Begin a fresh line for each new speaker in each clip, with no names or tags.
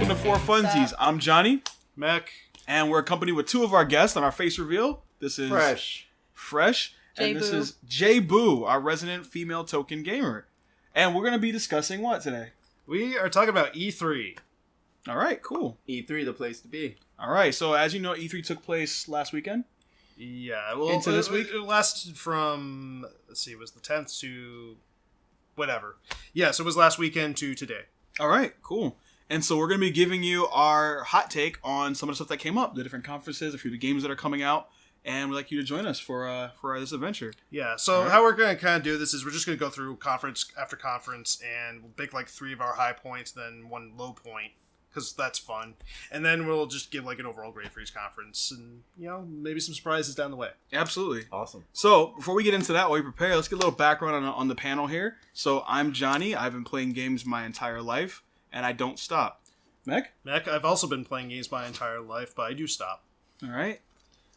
welcome to Four Funsies. I'm Johnny,
Mac,
and we're accompanied with two of our guests on our face reveal. This is Fresh, and this is Jay Boo, our resident female token gamer. And we're going to be discussing what today?
we are talking about E3.
All right, cool.
E3, the place to be.
All right, so as you know, E3 took place last weekend.
Yeah, well,
Into this week?
it lasted from, let's see, it was the 10th to whatever. Yeah, so it was last weekend to today.
All right, cool. And so we're going to be giving you our hot take on some of the stuff that came up, the different conferences, a few of the games that are coming out, and we'd like you to join us for this adventure.
Yeah, so how we're going to kind of do this is we're just going to go through conference after conference, and we'll pick like 3 of our high points, then 1 low point, because that's fun. And then we'll just give like an overall grade for each conference, and, you know, maybe some surprises down the way.
Absolutely.
Awesome.
So, before we get into that, while we prepare, let's get a little background on the panel here. So, I'm Johnny. I've been playing games my entire life, and I don't stop. Mac,
I've also been playing games my entire life, but I do stop.
all right.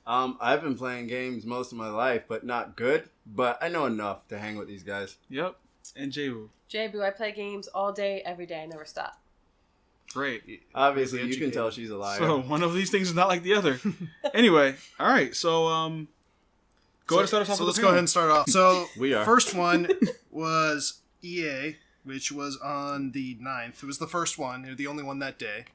I've been playing games most of my life, but not good. But I know enough to hang with these guys.
Yep. And Jabu.
Jabu, I play games all day, every day. I never stop.
Great.
Obviously, you can
Educated.
tell she's a liar.
So, one of these things is not like the other. Anyway, all right. So, go ahead and start us off
So
with
let's
the
go
panel.
ahead and start off. So
We are.
First one was EA, which was on the 9th. It was the first one, the only one that day.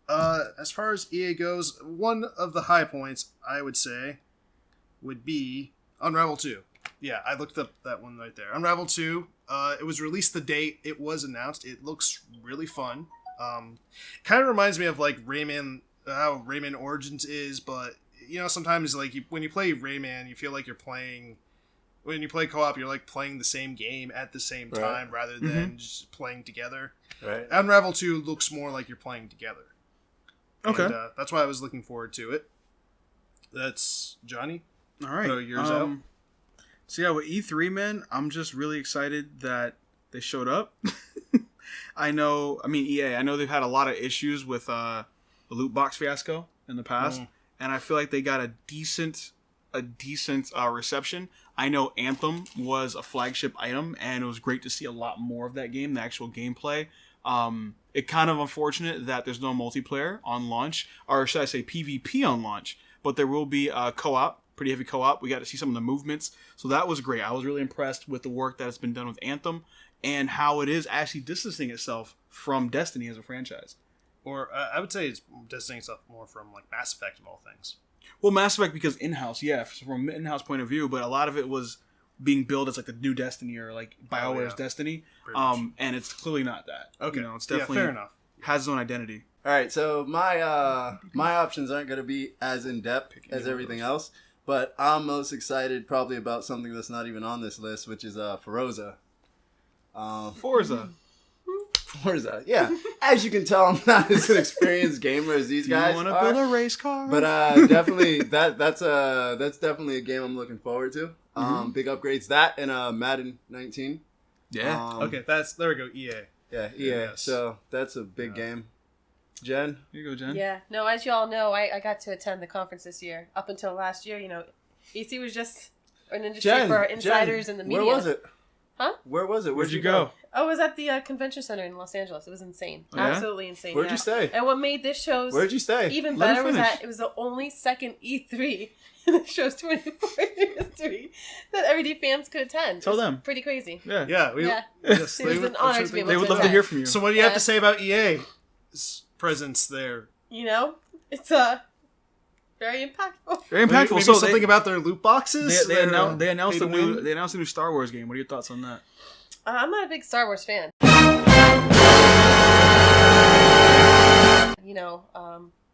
As far as EA goes, one of the high points, I would say, would be Unravel 2. Yeah, I looked up that one right there. Unravel 2, it was released the date it was announced. It looks really fun. Kind of reminds me of like Rayman, how Rayman Origins is, but you know, sometimes like when you play Rayman, you feel like you're playing. When you play co-op, you're like playing the same game at the same time rather than just playing together.
Right.
Unravel 2 looks more like you're playing together.
Okay.
And, that's why I was looking forward to it. That's Johnny.
All right.
Throw yours out.
So, yeah, with E3, man, I'm just really excited that they showed up. EA, I know they've had a lot of issues with the loot box fiasco in the past, and I feel like they got a decent reception. I know Anthem was a flagship item, and it was great to see a lot more of that game, the actual gameplay. It kind of unfortunate that there's no multiplayer on launch, or should I say PvP on launch, but there will be a co-op, pretty heavy co-op. We got to see some of the movements, so that was great. I was really impressed with the work that has been done with Anthem and how it is actually distancing itself from Destiny as a franchise.
Or I would say it's distancing itself more from like Mass Effect of all things.
Well, Mass Effect because in-house, yeah, from an in-house point of view, but a lot of it was being billed as like the new Destiny or like BioWare's Destiny,
Pretty much.
and it's clearly not that.
Okay,
You know, it's definitely
fair enough.
has its own identity.
All right, so my options aren't going to be as in-depth as everything else, but I'm most excited probably about something that's not even on this list, which is Forza.
Forza.
Forza, yeah. As you can tell, I'm not as an experienced gamer as these
Do you
guys
want to
are.
build a race car?
But definitely that's definitely a game I'm looking forward to. Big upgrades that and Madden 19.
yeah.
Okay, there we go. EA.
Yeah,
Yes.
So that's a big game. Jen,
Here you go, Jen.
Yeah. No, as you all know, I got to attend the conference this year. Up until last year, EC was just an industry for insiders and the media.
Where was it?
Huh?
Where was it?
Where'd you go?
I was at the convention center in Los Angeles. It was insane.
Oh, yeah?
Absolutely insane.
Where'd you stay?
And what made this show's
Where'd you stay?
even
Let her
better was
finish.
that it was the only second E3 in the show's 24-year history that everyday fans could attend.
Tell
It's
them.
Pretty crazy.
Yeah.
Yeah,
Yeah.
yes,
It was an honor to be able
They would love to hear from you.
So what do you have
Yeah.
to say about EA's presence there?
It's very impactful.
Very impactful.
Maybe
So
something about their loot boxes.
they announced
pay
a
to
new
win?
they announced a new Star Wars game. What are your thoughts on that?
I'm not a big Star Wars fan.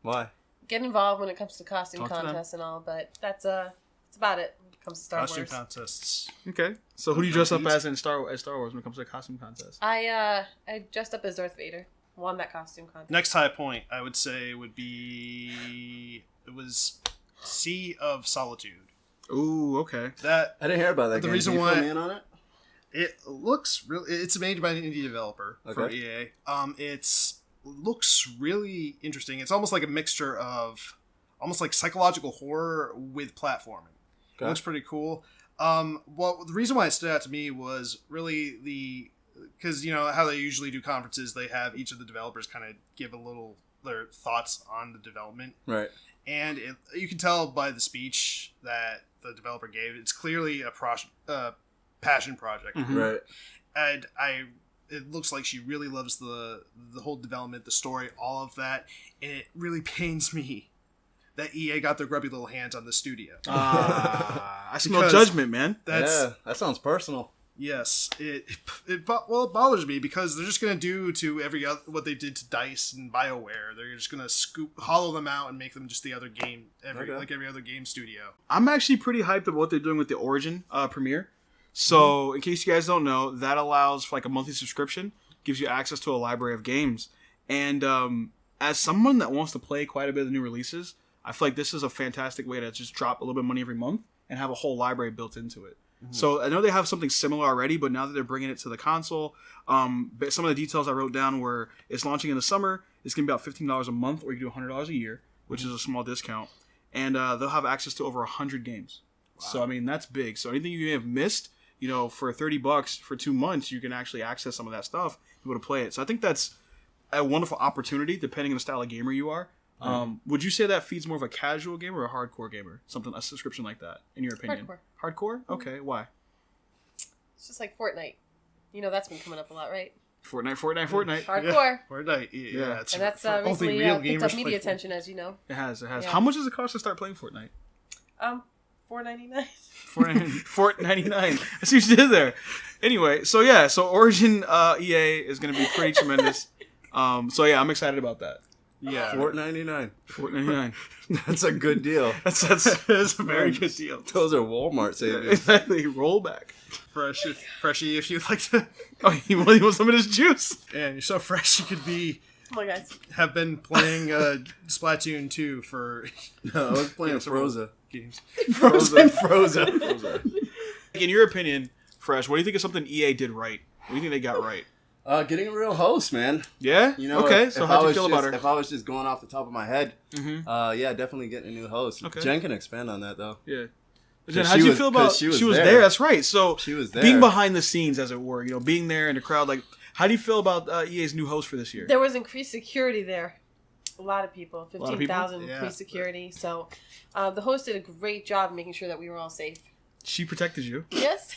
Why?
Get involved when it comes to costume
Talk to them.
contests and all, but that's about it when it comes to Star
Costume
Wars.
contests.
Okay. So who do you dress up as in Star Wars when it comes to a costume contest?
I dressed up as Darth Vader. Won that costume contest.
Next high point, I would say, would be Sea of Solitude.
Ooh, okay.
That
I didn't hear about that
The
game.
reason
Can you
why-
fill me in on it?
it looks really. It's made by an indie developer for
Okay.
EA. It's looks really interesting. It's almost like a mixture of almost like psychological horror with platforming. It
Okay.
looks pretty cool. Well, the reason why it stood out to me was really because you know how they usually do conferences, they have each of the developers kind of give a little their thoughts on the development,
Right.
and you can tell by the speech that the developer gave, it's clearly a passion project,
Mhm.
Right.
and it looks like she really loves the whole development, the story, all of that, and it really pains me that EA got their grubby little hands on the studio.
I smell
Because-
judgment, man.
That's
Yeah, that sounds personal.
yes, it bothers me because they're just gonna do to every other what they did to Dice and BioWare. They're just gonna hollow them out and make them just the other game,
Okay.
like every other game studio.
I'm actually pretty hyped about what they're doing with the Origin premiere. So, in case you guys don't know, that allows for like a monthly subscription, gives you access to a library of games. And as someone that wants to play quite a bit of the new releases, I feel like this is a fantastic way to just drop a little bit of money every month and have a whole library built into it. So I know they have something similar already, but now that they're bringing it to the console, but some of the details I wrote down were it's launching in the summer. It's going to be about $15 a month, or you can do $100 a year, which is a small discount. And they'll have access to over 100 games. So, I mean, that's big. So anything you may have missed, you know, for $30 for 2 months, you can actually access some of that stuff, be able to play it. So I think that's a wonderful opportunity, depending on the style of gamer you are. Would you say that feeds more of a casual gamer or a hardcore gamer? Something, a subscription like that, in your opinion? Hardcore? Okay, why?
It's just like Fortnite. You know, that's been coming up a lot, right?
Fortnite.
Hardcore.
Fortnite,
Yeah.
it's
And that's
for only
recently
real
picked up
gamers
media
play
attention, as you know.
It has.
Yeah.
How much does it cost to start playing Fortnite?
$4.99.
$4.99. I see what you did there. Anyway, so Origin EA is going to be pretty tremendous. So yeah, I'm excited about that.
Yeah,
$4.99.
$4.99.
That's a good deal.
That's a very good deal.
Those are Walmart savings.
Exactly. Rollback.
Freshy, if you'd like to.
Oh, he wants some of this juice.
And you're so fresh, you could
Oh my God.
have been playing Splatoon 2 for
No, I was playing Froza.
games.
Froza.
In your opinion, Fresh, what do you think of something EA did right? What do you think they got right?
Getting a real host, man.
Yeah?
You know,
okay,
if
so
I
how'd you
was
feel about her?
If I was just going off the top of my head,
Mm-hmm.
yeah, definitely getting a new host.
Okay.
Jen can expand on that, though.
Yeah.
'Cause
Jen,
she
how'd you
was-
feel about
'cause she was
there?
there.
That's right. So
She was there.
being behind the scenes, as it were, you know, being there in the crowd, like, how do you feel about EA's new host for this year?
There was increased security there. A lot of people.
lot of people?
15,000
Yeah.
increased security. So the host did a great job making sure that we were all safe.
She protected you.
Yes.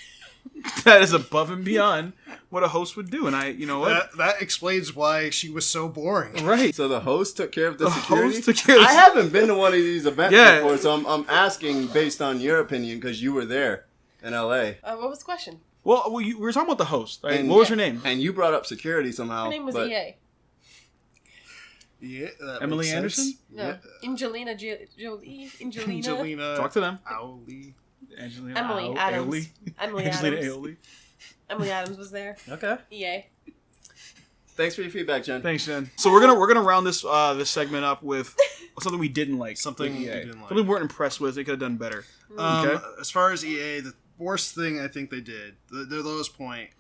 That is above and beyond what a host would do. And you know what?
That explains why she was so boring.
Right.
So the host took care of the
The
security?
host took care of
I haven't been to one of these events
Yeah.
before, so I'm asking based on your opinion because you were there in LA.
What was the question?
Well, we were talking about the host. Right?
And-
What was her name?
And you brought up security somehow.
Her name was
but
EA.
Yeah, that
Emily
makes sense.
Anderson?
No. Angelina Jolie. Angelina.
Angelina.
Talk to them.
Aoli.
Angelina
Emily Adams.
Aoli.
Emily
Angelina
Adams.
Aoli.
Emily Adams was there.
Okay.
EA.
Thanks for your feedback, Jen.
Thanks, Jen. So we're gonna round this this segment up with something we didn't like.
Something
with
we
EA.
didn't like.
Something we weren't impressed with. They could have done better. Okay.
As far as EA, the worst thing I think they did, their lowest point,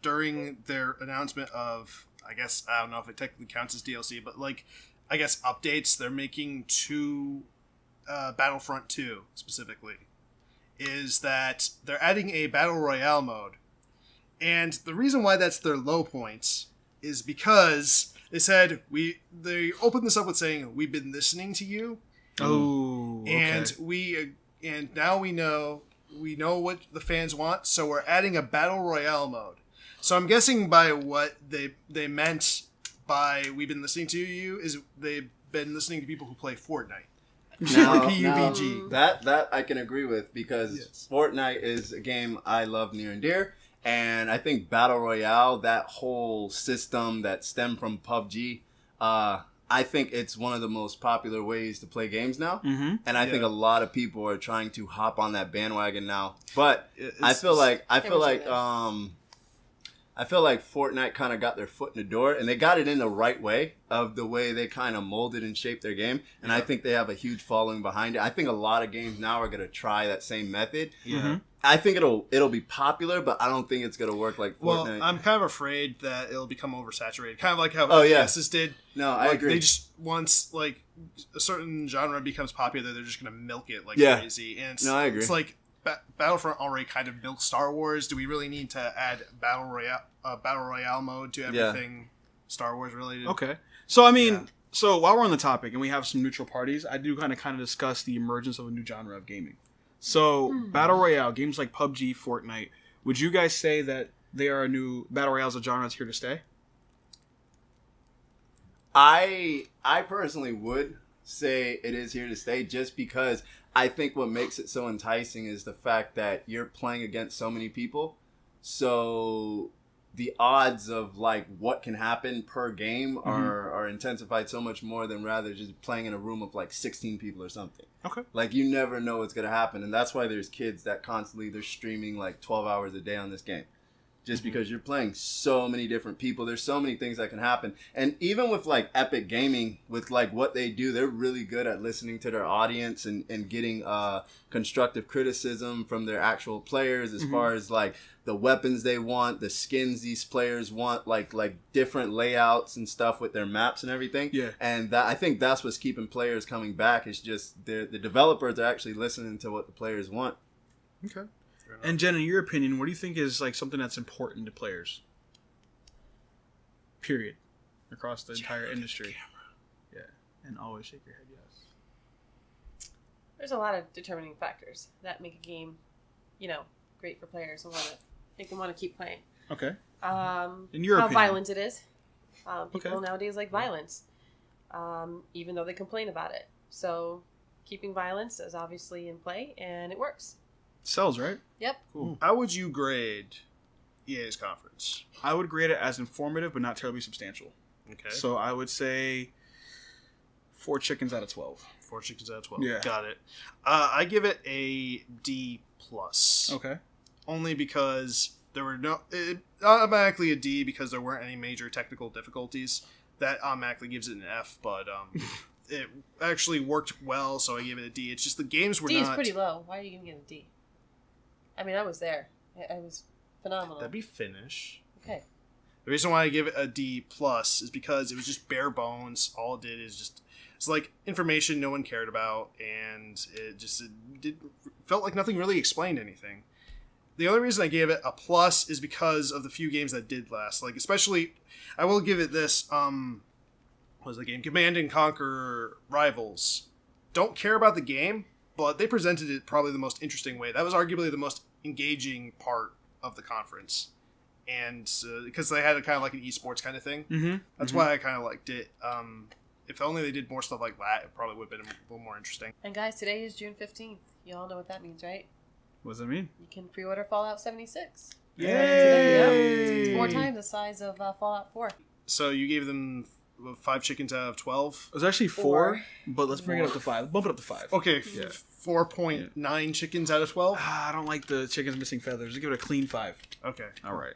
during their announcement of, I guess, I don't know if it technically counts as DLC, but like, I guess updates they're making to Battlefront 2 specifically, is that they're adding a Battle Royale mode. And the reason why that's their low points is because they said, they opened this up with saying, we've been listening to you,
Oh. Okay.
and now we know what the fans want, so we're adding a battle royale mode. So I'm guessing by what they meant by we've been listening to you is they've been listening to people who play Fortnite.
Now,
PUBG.
that I can agree with because
Yes.
Fortnite is a game I love near and dear, and I think Battle Royale, that whole system that stemmed from PUBG, I think it's one of the most popular ways to play games now,
Mm-hmm.
and I think
Yeah.
a lot of people are trying to hop on that bandwagon now. But
It's-
I feel like
Everything
I feel like Fortnite kind of got their foot in the door, and they got it in the right way of the way they kind of molded and shaped their game. And I think they have a huge following behind it. I think a lot of games now are gonna try that same method.
Yeah.
I think it'll be popular, but I don't think it's gonna work like
Well,
Fortnite.
I'm kind of afraid that it'll become oversaturated, kind of like how
Oh, yeah.
FPSs did.
no, I
Like,
agree.
They just once like a certain genre becomes popular, they're just gonna milk it like
Yeah.
crazy. And it's,
No, I agree.
It's like Battlefront already kind of milked Star Wars. Do we really need to add battle royale a battle royale mode to everything Star Wars related.
Okay. So, I mean, so while we're on the topic and we have some neutral parties, I do kind of discuss the emergence of a new genre of gaming. So, battle royale, games like PUBG, Fortnite, would you guys say that they are a new battle royale as a genre that's here to stay?
I personally would say it is here to stay just because I think what makes it so enticing is the fact that you're playing against so many people. So the odds of like what can happen per game are intensified so much more than rather just playing in a room of like 16 people or something.
Okay.
Like you never know what's going to happen. And that's why there's kids that constantly they're streaming like 12 hours a day on this game. Just because you're playing so many different people. There's so many things that can happen. And even with like Epic Gaming, with like what they do, they're really good at listening to their audience and getting constructive criticism from their actual players as far as like the weapons they want, the skins these players want, like different layouts and stuff with their maps and everything.
Yeah.
And that, I think that's what's keeping players coming back. Is just the developers are actually listening to what the players want.
Okay. And Jen, in your opinion, what do you think is like something that's important to players? Period. Across the entire industry. Yeah. And always shake your head yes.
There's a lot of determining factors that make a game, great for players and make them want to keep playing.
Okay.
In
your
how
opinion.
violent it is. People nowadays like violence, even though they complain about it. So keeping violence is obviously in play, and it works.
Sells, right?
Yep.
Cool.
How would you grade EA's conference?
I would grade it as informative, but not terribly substantial.
Okay.
So I would say 4 chickens out of 12.
4 chickens out of 12.
Yeah.
Got it. I give it a D+.
Okay.
Only because there were automatically a D because there weren't any major technical difficulties. That automatically gives it an F, but it actually worked well, so I gave it a D. It's just the games were
D
not...
is pretty low. Why are you giving it a D? I mean, I was there. I was phenomenal.
That'd be finish.
Okay.
The reason why I give it a D+ is because it was just bare bones. All it did is just... It's like information no one cared about, and it felt like nothing really explained anything. The only reason I gave it a plus is because of the few games that did last. Like, especially... I will give it this... what was the game? Command and Conquer Rivals. Don't care about the game, but they presented it probably the most interesting way. That was arguably the most engaging part of the conference. And because they had a kind of like an esports kind of thing.
Mm-hmm.
That's why I kind of liked it. If only they did more stuff like that, it probably would have been a little more interesting.
And guys, today is June 15th. You all know what that means, right?
What does that mean?
You can pre-order Fallout 76.
Yay!
It's 4 times the size of Fallout 4.
So you gave them 5 chickens out of 12?
It was actually 4, but let's bring it up to 5. Bump it up to 5.
Okay,
Yeah.
4.9 chickens out of 12?
I don't like the chickens missing feathers. Let's give it a clean 5.
Okay.
All right.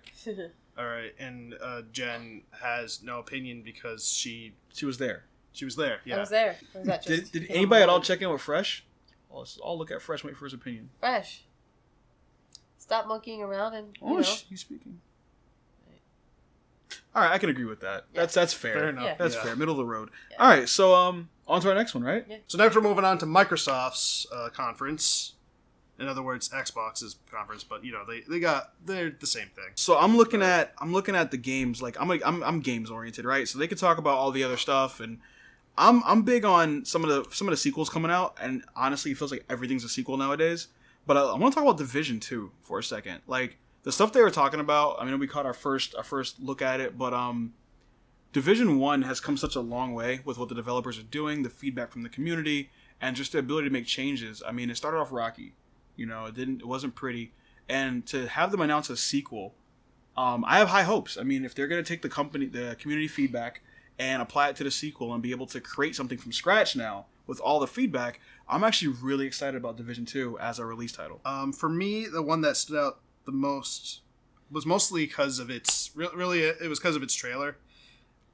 Alright, and Jen has no opinion because she
was there.
was there. Yeah.
I was there. Or was that just
Did anybody at all check in with Fresh? Well, let's all look at Fresh and wait for his opinion.
Fresh. Stop monkeying around and,
He's speaking. All right, I can agree with that.
Yeah.
That's fair.
Fair enough.
Yeah.
That's
Yeah.
fair. Middle of the road.
Yeah.
All right, so on to our next one, right?
Yeah.
So next we're moving on to Microsoft's conference. In other words, Xbox's conference, but they're the same thing.
So I'm looking at the games. Like I'm games oriented, right? So they could talk about all the other stuff, and I'm big on some of the sequels coming out. And honestly, it feels like everything's a sequel nowadays. But I want to talk about Division 2 for a second. Like the stuff they were talking about. I mean, we caught our first look at it, but Division 1 has come such a long way with what the developers are doing, the feedback from the community, and just the ability to make changes. I mean, it started off rocky. It wasn't pretty. And to have them announce a sequel, I have high hopes. I mean, if they're going to take the community feedback and apply it to the sequel and be able to create something from scratch now with all the feedback, I'm actually really excited about Division 2 as a release title.
For me, the one that stood out the most was mostly because of its it was because of its trailer.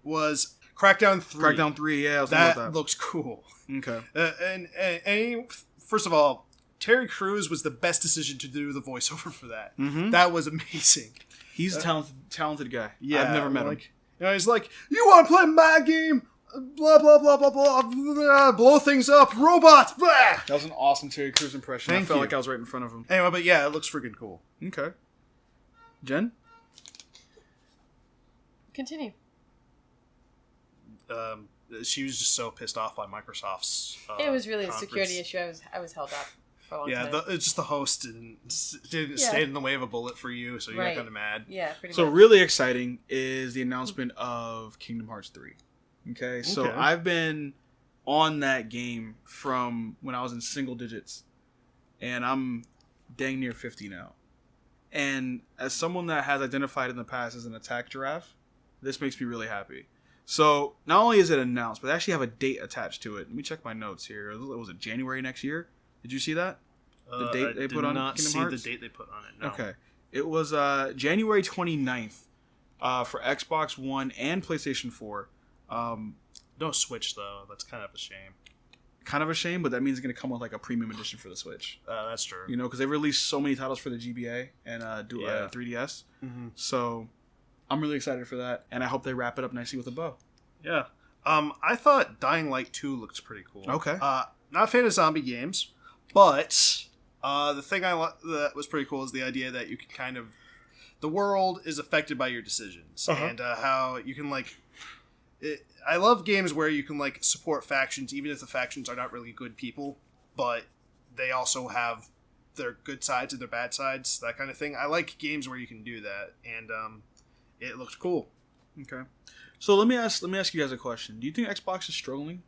Was Crackdown 3.
Crackdown 3, yeah, I was thinking about that.
Looks cool.
Okay.
And first of all, Terry Crews was the best decision to do the voiceover for that.
Mm-hmm.
That was amazing.
He's a talented guy.
Yeah,
I've never met him.
He's like, you want to play my game? Blah, blah, blah, blah, blah, blow things up, robots, blah.
That was an awesome Terry Crews impression. I felt like I was right in front of him.
Anyway, but yeah, it looks freaking cool.
Okay. Jen?
Continue.
She was just so pissed off by Microsoft's.
It was really
conference.
a security issue. I was held up for a long time.
It's just the host didn't stay in the way of a bullet for you, so you got kind of mad.
Yeah, pretty
So
much.
really exciting is the announcement of Kingdom Hearts 3. Okay, so
Okay.
I've been on that game from when I was in single digits, and I'm dang near 50 now. And as someone that has identified in the past as an attack giraffe, this makes me really happy. So not only is it announced, but they actually have a date attached to it. Let me check my notes here. Was it January next year? Did you see that? The date they put on
not
Kingdom
see
Hearts?
the date they put on it. No.
Okay. It was January 29th for Xbox One and PlayStation 4.
No Switch though. That's kind of a shame.
Kind of a shame, but that means it's going to come with like a premium edition for the Switch.
That's true.
You know, because they've released so many titles for the GBA and 3DS.
Mhm.
So I'm really excited for that, and I hope they wrap it up nicely with a bow.
Yeah. I thought Dying Light 2 looks pretty cool.
Okay.
Not a fan of zombie games, but the thing that was pretty cool is the idea that you can kind of the world is affected by your decisions and how you can like. I love games where you can like support factions, even if the factions are not really good people, but they also have their good sides and their bad sides, that kind of thing. I like games where you can do that, and it looks cool.
Okay. So let me ask you guys a question. Do you think Xbox is struggling?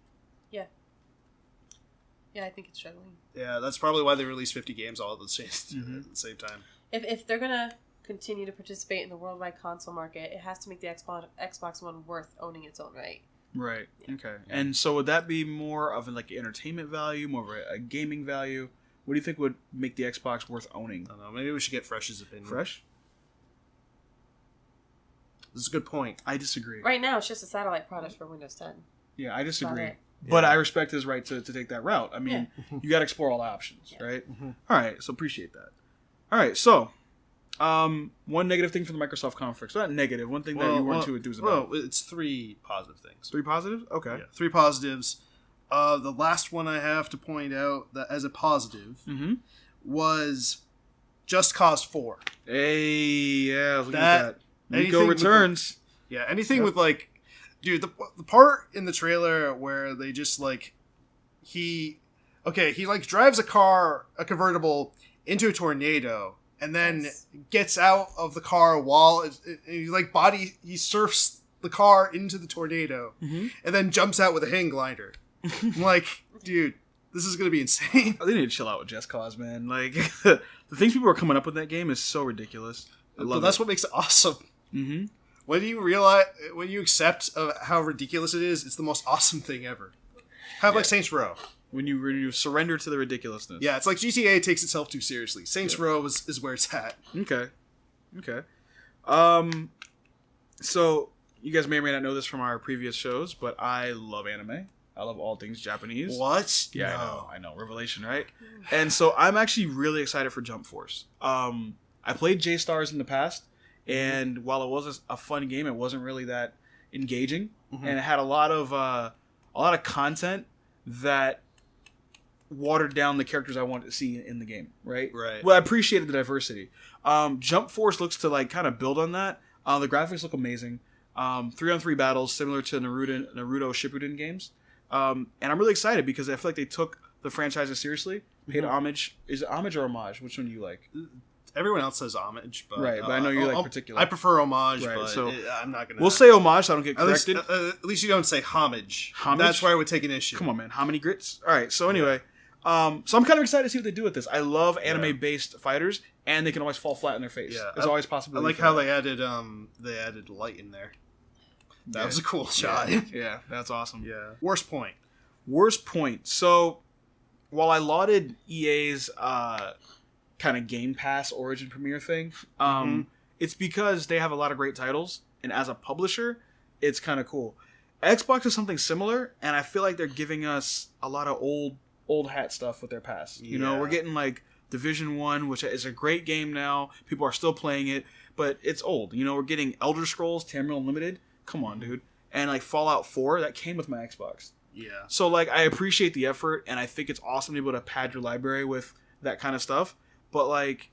Yeah, I think it's struggling.
Yeah, that's probably why they released 50 games all at the same time.
If they're gonna continue to participate in the worldwide console market, it has to make the Xbox One worth owning its own right.
Right.
Yeah.
Okay. And so would that be more of like an entertainment value, more of a gaming value? What do you think would make the Xbox worth owning?
I don't know. Maybe we should get Fresh's opinion.
Fresh?
This is a good point.
I disagree.
Right now, it's just a satellite product for Windows 10.
Yeah, I disagree.
it.
But
Yeah.
I respect his right to take that route. I mean, you got to explore all the options,
Yeah.
right? All right, so appreciate that. All right, so one negative thing from the Microsoft conference. Not negative, one thing that you weren't too enthused about.
Well, it's 3 positive things.
3 positives? Okay.
Yeah, 3 positives. The last one I have to point out that as a positive
Mm-hmm.
was Just Cause 4.
Hey, yeah, look at
That-
that.
anything
Nico
with
returns.
Yeah, anything
Yep.
with like, dude, the part in the trailer where they just like, he like drives a convertible into a tornado, and then
Yes.
gets out of the car while he surfs the car into the tornado,
Mhm.
and then jumps out with a hang glider. I'm like, dude, this is gonna be insane.
They need to chill out with Just Cause, man. Like, the things people are coming up with in that game is so ridiculous. I
But
love
that's
it.
what makes it awesome.
Mm-hmm.
When you accept how ridiculous it is, it's the most awesome thing ever. Kind of like Saints Row.
When you surrender to the ridiculousness.
Yeah, it's like GTA takes itself too seriously. Saints Row is where it's at.
Okay. So you guys may or may not know this from our previous shows, but I love anime. I love all things Japanese.
What?
Yeah,
No.
I know. Revelation, right? And so I'm actually really excited for Jump Force. I played J-Stars in the past, and while it was a fun game, it wasn't really that engaging, and it had a lot of content that watered down the characters I wanted to see in the game, right?
Right.
Well, I appreciated the diversity. Jump Force looks to like kind of build on that. The graphics look amazing. 3-on-3 battles similar to Naruto Shippuden games. And I'm really excited because I feel like they took the franchises seriously, paid homage. Is it homage or homage? Which one do you like?
Everyone else says homage, but
Right, but I know you're, like, particular.
I prefer homage,
Right,
but
so
I'm not gonna.
We'll say homage so I don't get
at least,
corrected.
at least you don't say homage.
Homage?
That's where I would take an issue.
Come on, man. How many grits? All right, so anyway. So I'm kind of excited to see what they do with this. I love anime-based fighters, and they can always fall flat in their face.
Yeah,
There's always
I
possibility.
like
for
how
that.
they added light in there. That
Yeah.
was a cool shot.
Yeah, that's awesome.
Yeah. Worst point.
Worst point. So, while I lauded EA's kind of Game Pass Origin Premiere thing, it's because they have a lot of great titles, and as a publisher, it's kind of cool. Xbox is something similar, and I feel like they're giving us a lot of old hat stuff with their past. You know,
Yeah.
we're getting like Division 1, which is a great game now. People are still playing it, but it's old. You know, we're getting Elder Scrolls, Tamriel Unlimited. Come on, dude. And like Fallout 4, that came with my Xbox.
Yeah.
So, like, I appreciate the effort, and I think it's awesome to be able to pad your library with that kind of stuff. But, like,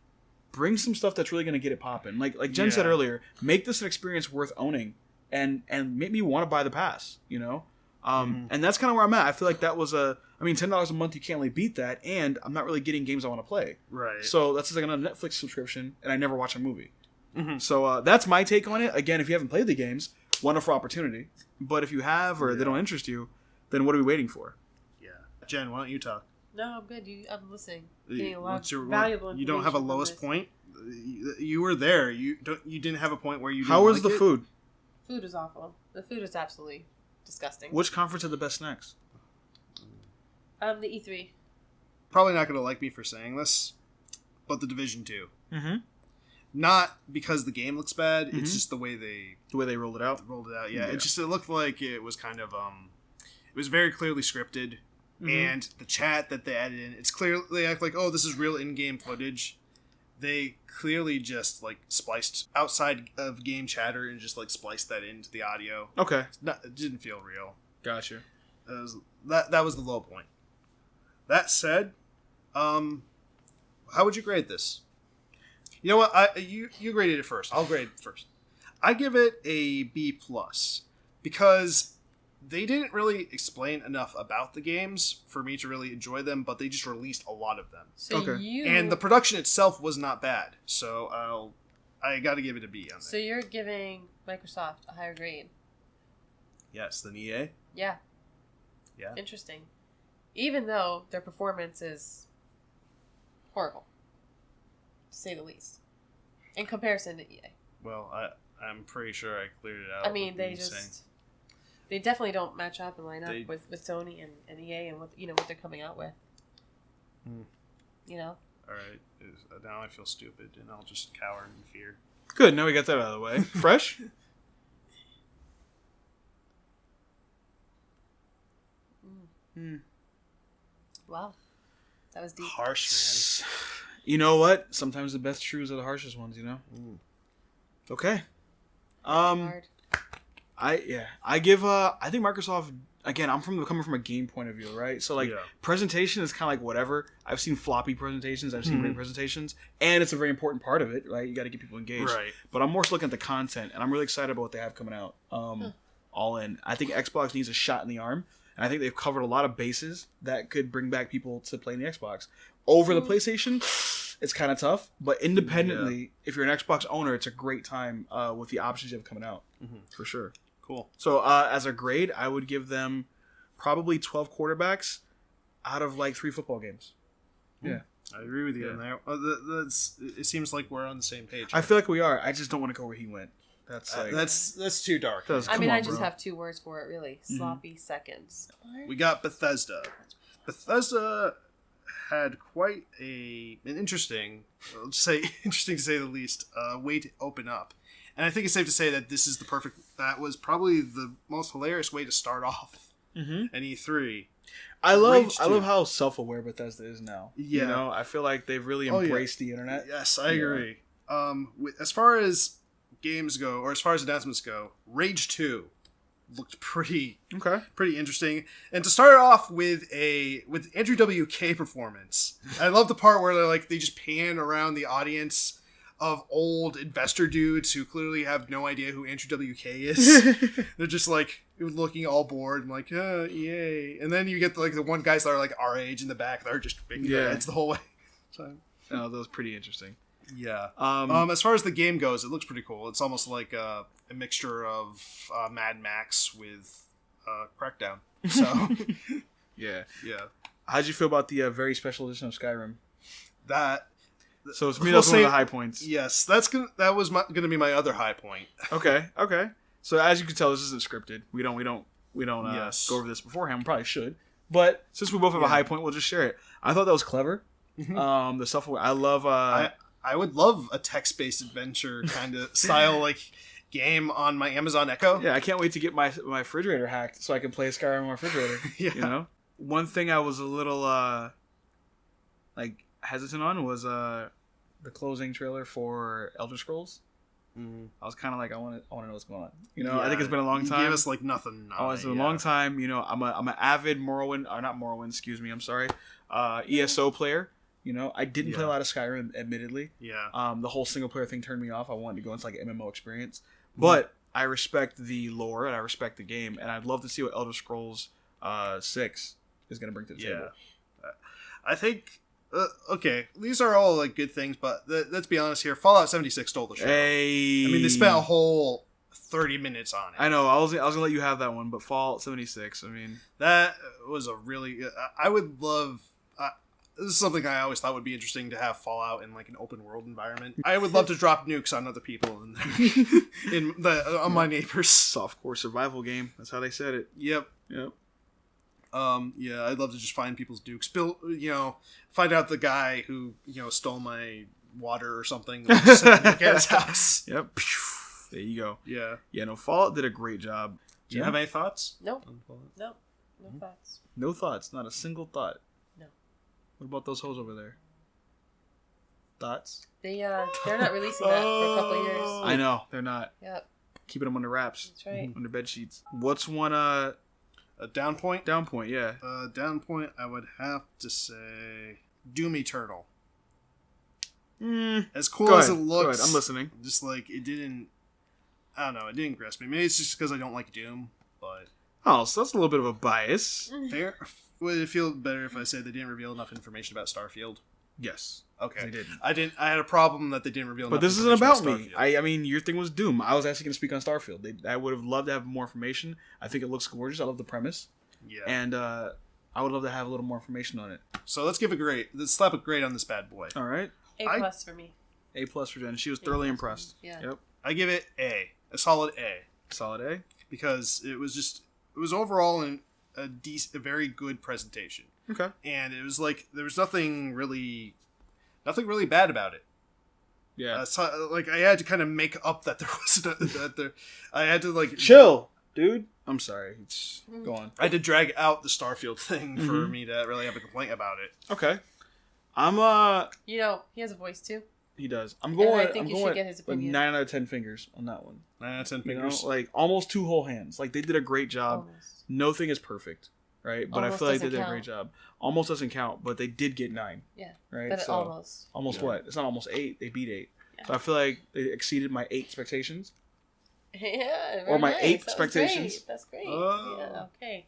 bring some stuff that's really going to get it popping. Like Jen said
Yeah.
earlier, make this an experience worth owning and make me want to buy the pass, you know? And that's kind of where I'm at. I feel like that was $10 a month, you can't really beat that, and I'm not really getting games I want to play.
Right.
So that's like another Netflix subscription, and I never watch a movie. So that's my take on it. Again, if you haven't played the games, wonderful opportunity. But if you have, or they don't interest you, then what are we waiting for?
Yeah. Jen, why don't you talk?
No, I'm good. I'm listening. Getting a lot
What's your,
of valuable
you don't have a
information from
lowest
this.
point? You were there. You didn't have a point where you didn't
How was
like
the
it?
food?
Food is awful. The food is absolutely disgusting.
Which conference had the best snacks?
The E3.
Probably not going to like me for saying this, but the Division 2.
Mm-hmm.
Not because the game looks bad, it's just the way they
The way they rolled it out.
rolled it out. Yeah, it looked like it was kind of it was very clearly scripted, and the chat that they added in, it's clear they act like, oh, this is real in-game footage. They clearly just like spliced outside of game chatter and just like spliced that into the audio.
Okay,
It didn't feel real.
gotcha.
That was the low point. That said, how would you grade this? You know what? You graded it first. I'll grade it first. I give it a B+ because they didn't really explain enough about the games for me to really enjoy them, but they just released a lot of them.
So
Okay.
And the production itself was not bad, so I got to give it a B on that.
So you're giving Microsoft a higher grade.
Yes, than EA.
Yeah.
Yeah.
Interesting. Even though their performance is horrible, to say the least, in comparison to EA.
Well, I'm pretty sure I cleared it out.
I mean, they definitely don't match up and line up
They-
with Sony and EA and what they're coming out with. You know.
All right. Now I feel stupid, and I'll just cower in fear.
Good. Now we got that out of the way. Fresh.
Wow, that was deep.
Harsh,
You know what? Sometimes the best truths are the harshest ones. You know. Okay.
Hard.
I think Microsoft, again, coming from a game point of view, right? So like
Yeah.
presentation is kind of like whatever. I've seen floppy presentations, I've seen great presentations, and it's a very important part of it, right? You got to get people engaged.
Right.
But I'm more so looking at the content, and I'm really excited about what they have coming out. All in. I think Xbox needs a shot in the arm, and I think they've covered a lot of bases that could bring back people to play in the Xbox. Over the PlayStation, it's kind of tough, but independently, if you're an Xbox owner, it's a great time with the options you have coming out, for sure.
Cool.
So as a grade, I would give them probably 12 quarterbacks out of like 3 football games. Yeah.
I agree with you on that. It seems like we're on the same page.
I feel like we are. I just don't want to go where he went. That's like,
that's too dark.
I mean,
come
I
on,
just
bro.
have 2 words for it, really. Sloppy seconds.
We got Bethesda. Bethesda had quite an interesting, interesting to say the least, way to open up. And I think it's safe to say that that was probably the most hilarious way to start off an E3.
I love
Rage 2.
how self-aware Bethesda is now.
Yeah.
You know, I feel like they've really
Oh, yeah.
embraced the internet.
Yes, I agree. As far as games go, or as far as announcements go, Rage 2 looked pretty interesting. And to start off with Andrew WK performance, I love the part where they just pan around the audience of old investor dudes who clearly have no idea who Andrew WK is. They're just like looking all bored and like, yay. And then you get the one guys that are like our age in the back that are just shaking their heads the whole way. So,
No, that was pretty interesting.
yeah. As far as the game goes, it looks pretty cool. It's almost like a mixture of Mad Max with Crackdown. So,
Yeah.
yeah.
How'd you feel about the very special edition of Skyrim?
That.
So to me,
We'll
that's one of
say-
the high points.
Yes, that was gonna be my other high point.
Okay. So as you can tell, this isn't scripted. We don't
Yes.
go over this beforehand. We probably should, but since we both have a high point, we'll just share it. I thought that was clever. The stuff I love.
I would love a text-based adventure kind of style game on my Amazon Echo.
Yeah, I can't wait to get my refrigerator hacked so I can play Skyrim on my refrigerator.
Yeah.
You know, one thing I was a little hesitant on was the closing trailer for Elder Scrolls. I was kind of like, I want to know what's going on. You know, I think it's been a long time.
You gave us nothing.
Oh, it's been a long time. You know, I'm an avid Morrowind, or not Morrowind, excuse me. I'm sorry, ESO player. You know, I didn't play a lot of Skyrim, admittedly.
Yeah.
The whole single player thing turned me off. I wanted to go into like an MMO experience, but I respect the lore and I respect the game, and I'd love to see what Elder Scrolls 6 is going to bring to the table.
I think. Okay, these are all like good things, but let's be honest here. Fallout 76 stole the show.
Hey,
I mean, they spent a whole 30 minutes on it.
I know. I was gonna let you have that one, but Fallout 76. I mean,
That was a really. I would love. This is something I always thought would be interesting to have Fallout in like an open world environment. I would love to drop nukes on other people on my neighbors.
softcore survival game. That's how they said it.
Yep.
Yep.
Yeah, I'd love to just find people's dukes. Find out the guy who stole my water or something. Just at his house.
Yep. There you go.
Yeah.
Yeah. No, Fallout did a great job.
Do you have any thoughts?
No.
on Fallout?
No thoughts.
No thoughts. Not a single thought.
No.
What about those hoes over there? Thoughts?
They're not releasing that for a couple of years.
I know they're not.
Yep,
Keeping them under wraps,
that's right.
under bed sheets. What's one
A down point?
down point? Yeah.
Down point, I would have to say Doom Eternal.
Mm,
As cool
go
as
ahead.
it
Go
looks,
ahead. I'm listening.
just like it didn't. I don't know. It didn't grasp me. Maybe it's just because I don't like Doom. But
Oh, so that's a little bit of a bias.
fair. Would it feel better if I say they didn't reveal enough information about Starfield?
Yes.
Okay,
They didn't.
I didn't. I had a problem that they didn't reveal.
But
enough
this isn't
information
about me.
Starfield.
I mean, your thing was Doom. I was actually going to speak on Starfield. I would have loved to have more information. I think it looks gorgeous. I love the premise.
Yeah.
And I would love to have a little more information on it.
So let's give a grade. Let's slap a grade on this bad boy.
All right.
A+ for me.
A+ for Jen. She was thoroughly impressed.
Yeah.
Yep.
I give it a solid A,
Solid A.
because it was overall a very good presentation,
Okay.
and it was like there was nothing really bad about it.
Yeah.
So, like I had to kind of make up that there was I had to like
Chill, dude. I'm sorry. Go on.
I had to drag out the Starfield thing for
Mhm.
me to really have a complaint about it.
Okay. I'm
He has a voice too.
He does. I'm
And
going.
I think
I'm
you
going
should get his
with
opinion.
9 out of 10 fingers on that one.
9 out of 10
You know,
fingers.
like almost 2 whole hands. Like they did a great job.
Almost.
Nothing is perfect, right? But
Almost
I feel like they
doesn't
did a
count.
great job. Almost doesn't count, but they did get 9.
Yeah.
Right.
But
So
almost.
almost
Yeah.
what? It's not almost 8. They beat 8.
Yeah.
So I feel like they exceeded my 8 expectations.
Yeah.
Or
very
my
nice.
8
That was
expectations.
great. That's great.
Oh.
Yeah. Okay.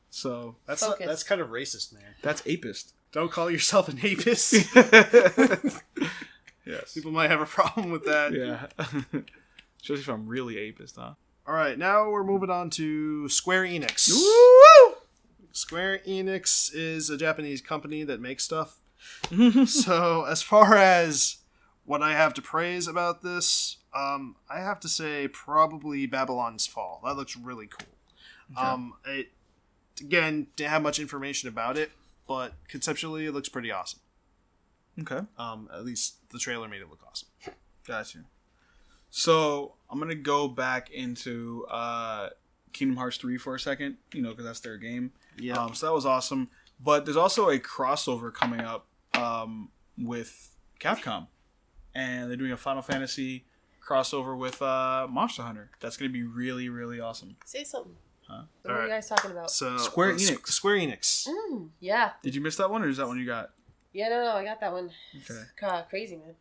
So
Focus.
That's kind of racist, man.
that's apist.
Don't call yourself an apist.
Yes.
People might have a problem with that.
Yeah. Especially if I'm really apist, huh?
All right, now we're moving on to Square Enix.
Woo!
Square Enix is a Japanese company that makes stuff.
Mm-hmm.
So, as far as what I have to praise about this, I have to say probably Babylon's Fall. That looks really cool.
Okay.
It again didn't have much information about it, but conceptually it looks pretty awesome.
Okay.
At least the trailer made it look awesome.
Got you. So I'm gonna go back into Kingdom Hearts 3 for a second, because that's their game.
Yeah.
So that was awesome. But there's also a crossover coming up with Capcom, and they're doing a Final Fantasy crossover with Monster Hunter. That's gonna be really, really awesome.
Say something.
Huh?
What are you
Alright.
guys talking about?
So
Square Enix.
Square Enix.
Yeah.
Did you miss that one, or is that one you got?
Yeah. No. I got that one.
Okay.
Crazy, man.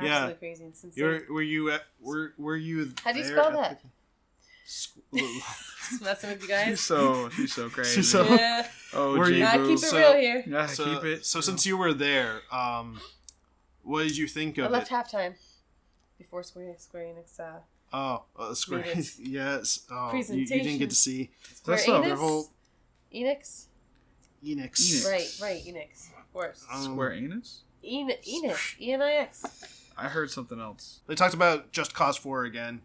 Yeah.
Absolutely crazy. It's insane.
Were you?
How do you
there
spell
at
that?
the-
Messing with you
She's
guys.
so crazy.
She's so-
Yeah.
Oh,
Were you-
Nah,
J-Boo.
keep it
So-
real here.
Yeah,
So,
keep it.
so since you were there, what did you think
I
of
left
it?
halftime before Square Enix.
Square
Made it.
Enix. Yes. Oh, you didn't get to see
Square
That's so-
Enix.
their whole
Enix.
Enix.
Enix.
Right. Enix. Of course.
Square Enix?
Enix. E-N-I-X.
I heard something else.
They talked about Just Cause 4 again.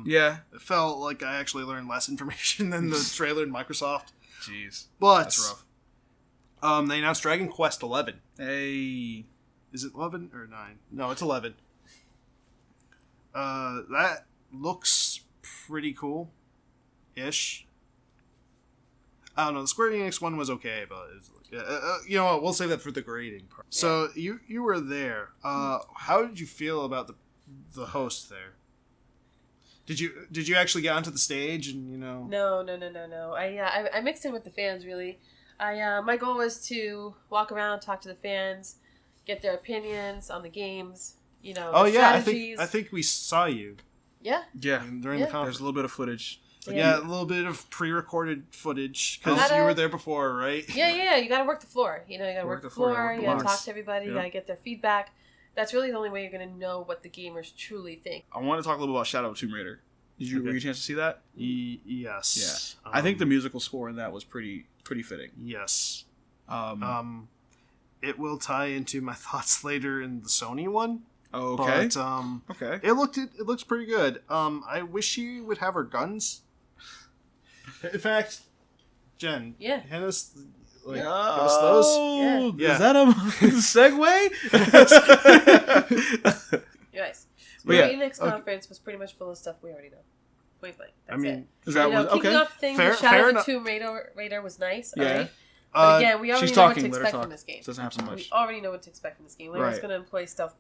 Yeah.
It felt like I actually learned less information than the trailer in Microsoft.
Jeez.
But
That's rough.
they announced Dragon Quest 11.
Hey.
Is it 11 or 9? No, it's 11. That looks pretty cool. Ish. I don't know. The Square Enix one was okay, but it's, you know what? We'll save that for the grading part. So you were there. How did you feel about the host there? Did you actually get onto the stage and
No. I mixed in with the fans really. My goal was to walk around, talk to the fans, get their opinions on the games.
Oh yeah,
strategies.
I think we saw you.
Yeah.
Yeah.
during
Yeah.
the
There's
conference.
a little bit of footage.
Yeah, a little bit of pre-recorded footage because
Gotta-
you were there before, right?
Yeah. You got to work the floor. You know, you got to work the floor.
work the
You got to
blocks.
talk to everybody. You
Yep.
got to get their feedback. That's really the only way you're going to know what the gamers truly think.
I want to talk a little about Shadow of Tomb Raider. Were you a chance to see that?
Yes.
I think the musical score in that was pretty fitting.
Yes.
Um,
It will tie into my thoughts later in the Sony one.
okay.
But
Okay.
it looks pretty good. I wish she would have her guns. In fact, Jen,
Yeah.
hand us like give
Oh,
us those.
is that a segue?
Yes.
But
Square
yeah,
Enix
okay.
conference was pretty much full of stuff we already know. Point blank. That's
I mean,
Is that
you know,
what?
kicking
Okay.
off things
Fair-
with Shadow
fair
of
enough.
the Tomb Raider was nice.
Yeah.
Alright? But again, we already
she's
know what
talking,
to
let her
expect
talk.
from this game.
Doesn't have so
We
much.
already know what to expect from this game. We're
Right.
just going to employ stealth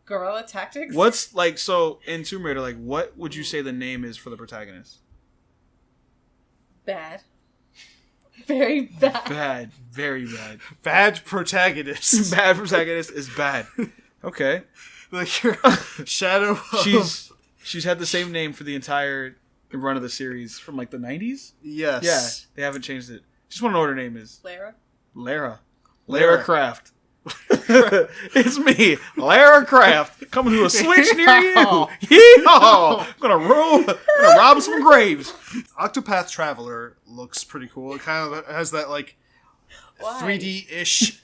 guerrilla tactics.
What's like so in Tomb Raider? Like, what would you say the name is for the protagonist?
Bad. Very bad.
Bad, very bad.
bad protagonist.
Bad protagonist is bad. Okay,
Like your Shadow.
she's had the same name for the entire run of the series from like the 90s.
Yes.
Yeah, they haven't changed it. Just want to know what her name is.
Lara.
Lara
Lara.
Croft. It's me, Lara Croft, coming to a Switch near you. Yeehaw! I'm gonna rob some graves.
Octopath Traveler looks pretty cool. It kind of has that like
Why?
3D-ish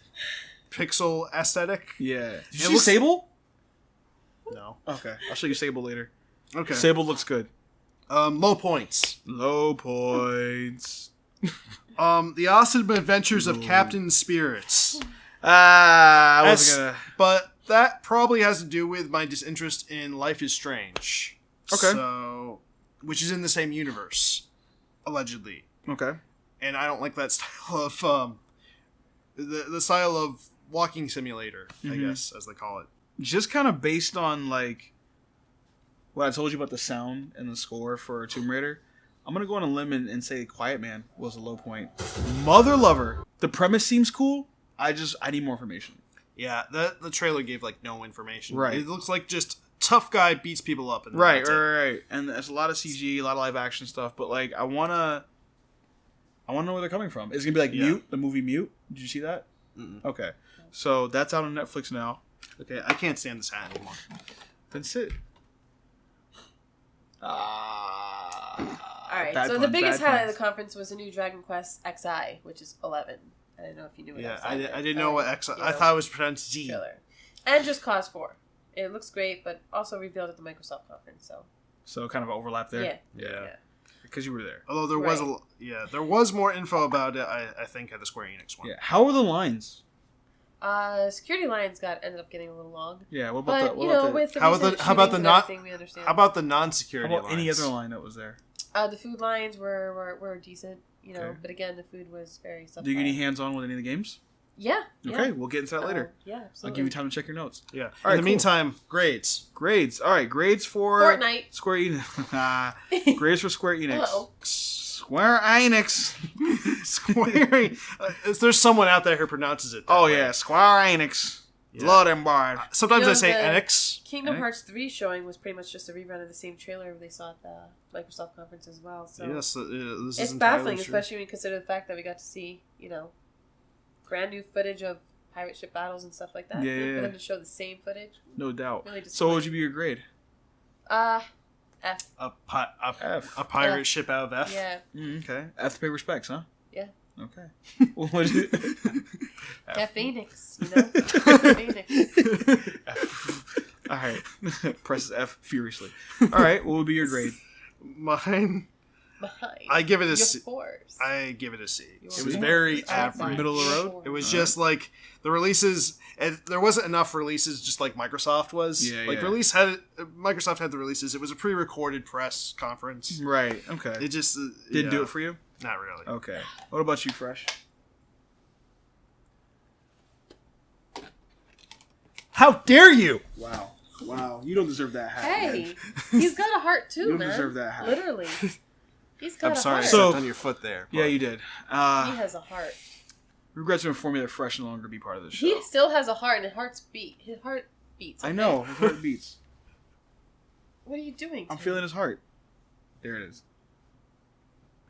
pixel aesthetic.
Yeah. Did you
It
see
looks-
Sable?
No.
Okay, I'll show you Sable later.
Okay.
Sable looks good.
Low points.
Low points.
The awesome adventures of Captain Spirits.
I
That's-
wasn't gonna.
But that probably has to do with my disinterest in Life is Strange.
Okay.
So, which is in the same universe, allegedly.
Okay.
And I don't like that style of the style of walking simulator, I
Mhm.
guess, as they call it.
Just kind of based on like what I told you about the sound and the score for Tomb Raider, I'm gonna go on a limb and say Quiet Man was a low point. Mother Lover. The premise seems cool. I need more information.
Yeah, the trailer gave like no information.
Right.
It looks like just tough guy beats people up. And
Right,
that's it.
right. And there's a lot of CG, a lot of live action stuff, but like I wanna know where they're coming from. It's gonna be like
Yeah.
Mute, the movie Mute. Did you see that?
Mm-mm.
Okay. So that's out on Netflix now.
Okay, I can't stand this hat anymore.
Then sit.
All right. So the biggest highlight of the conference was the new Dragon Quest XI, which is 11. I don't know if you knew what
Yeah,
XI
I
meant.
didn't know what X.
you
I
know,
thought it was pronounced Z.
trailer. And Just Cause 4. It looks great, but also revealed at the Microsoft conference. So
kind of overlap there.
yeah.
Yeah.
Because you were there.
Although there was there was more info about it. I think at the Square Enix one.
Yeah. How are the lines?
Security lines ended up getting a little long.
Yeah. What about
But
the? What
you
about
know,
the,
with the
how about
recent
the- how about
shootings
the
and
not-
everything, we understand.
How about the
how
non-security
about any
lines?
other line that was there?
The food lines were decent, you know,
Okay.
but again, the food was very subpar.
Do you get any hands on with any of the games?
Yeah.
Okay, we'll get into that later.
Yeah,
I'll
absolutely.
give you time to check your notes.
Yeah.
All
In
right,
the
cool.
meantime, grades.
Grades. All right, grades for
Fortnite.
Square Enix. Grades for Square Enix.
Uh-oh.
Square Enix.
Square. There's someone out there who pronounces it. That
Oh
way.
yeah, Square Enix.
Yeah.
Lord and Bard.
Sometimes
You know,
I say
the-
Enix.
Kingdom
Okay.
Hearts 3 showing was pretty much just a rerun of the same trailer they saw at the Microsoft conference as well. So
Yes, this
it's
is
baffling,
true.
especially when you consider the fact that we got to see, you know, brand new footage of pirate ship battles and stuff like that.
Yeah,
And
yeah,
for
yeah.
them to show the same footage,
No doubt.
really
So what would you be your grade?
F.
a
F.
pirate
F.
ship out of F.
Yeah,
Okay. F to pay respects, huh?
Yeah.
Okay. What'd you?
F Phoenix, you know, F Phoenix.
All right. Presses F furiously. All right. What would be your grade?
Mine.
Behind.
I give it a
Your
C.
force.
I give it a C.
Your
It was
C?
very
force.
average.
Middle of the road?
Your
It was
Alright.
just like the releases. And there wasn't enough releases, just like Microsoft was.
Yeah,
like
yeah.
Microsoft had the releases. It was a pre-recorded press conference.
Right. Okay.
It just
Didn't do
yeah,
it for you?
Not really.
Okay. What about you, Fresh?
How dare you?
Wow. Wow. You don't deserve that hat.
Hey, he's got a heart too,
You don't
man.
deserve that hat.
Literally, he's got
I'm
a
sorry, I
heart.
So-
stepped on your foot there.
Yeah,
but-
you did.
he has a heart.
Regret to inform you that Fresh no longer be part of this show.
He still has a heart, and his heart beats.
I
okay?
know. His heart beats.
What are you doing?
I'm
Tim?
feeling his heart. There it is.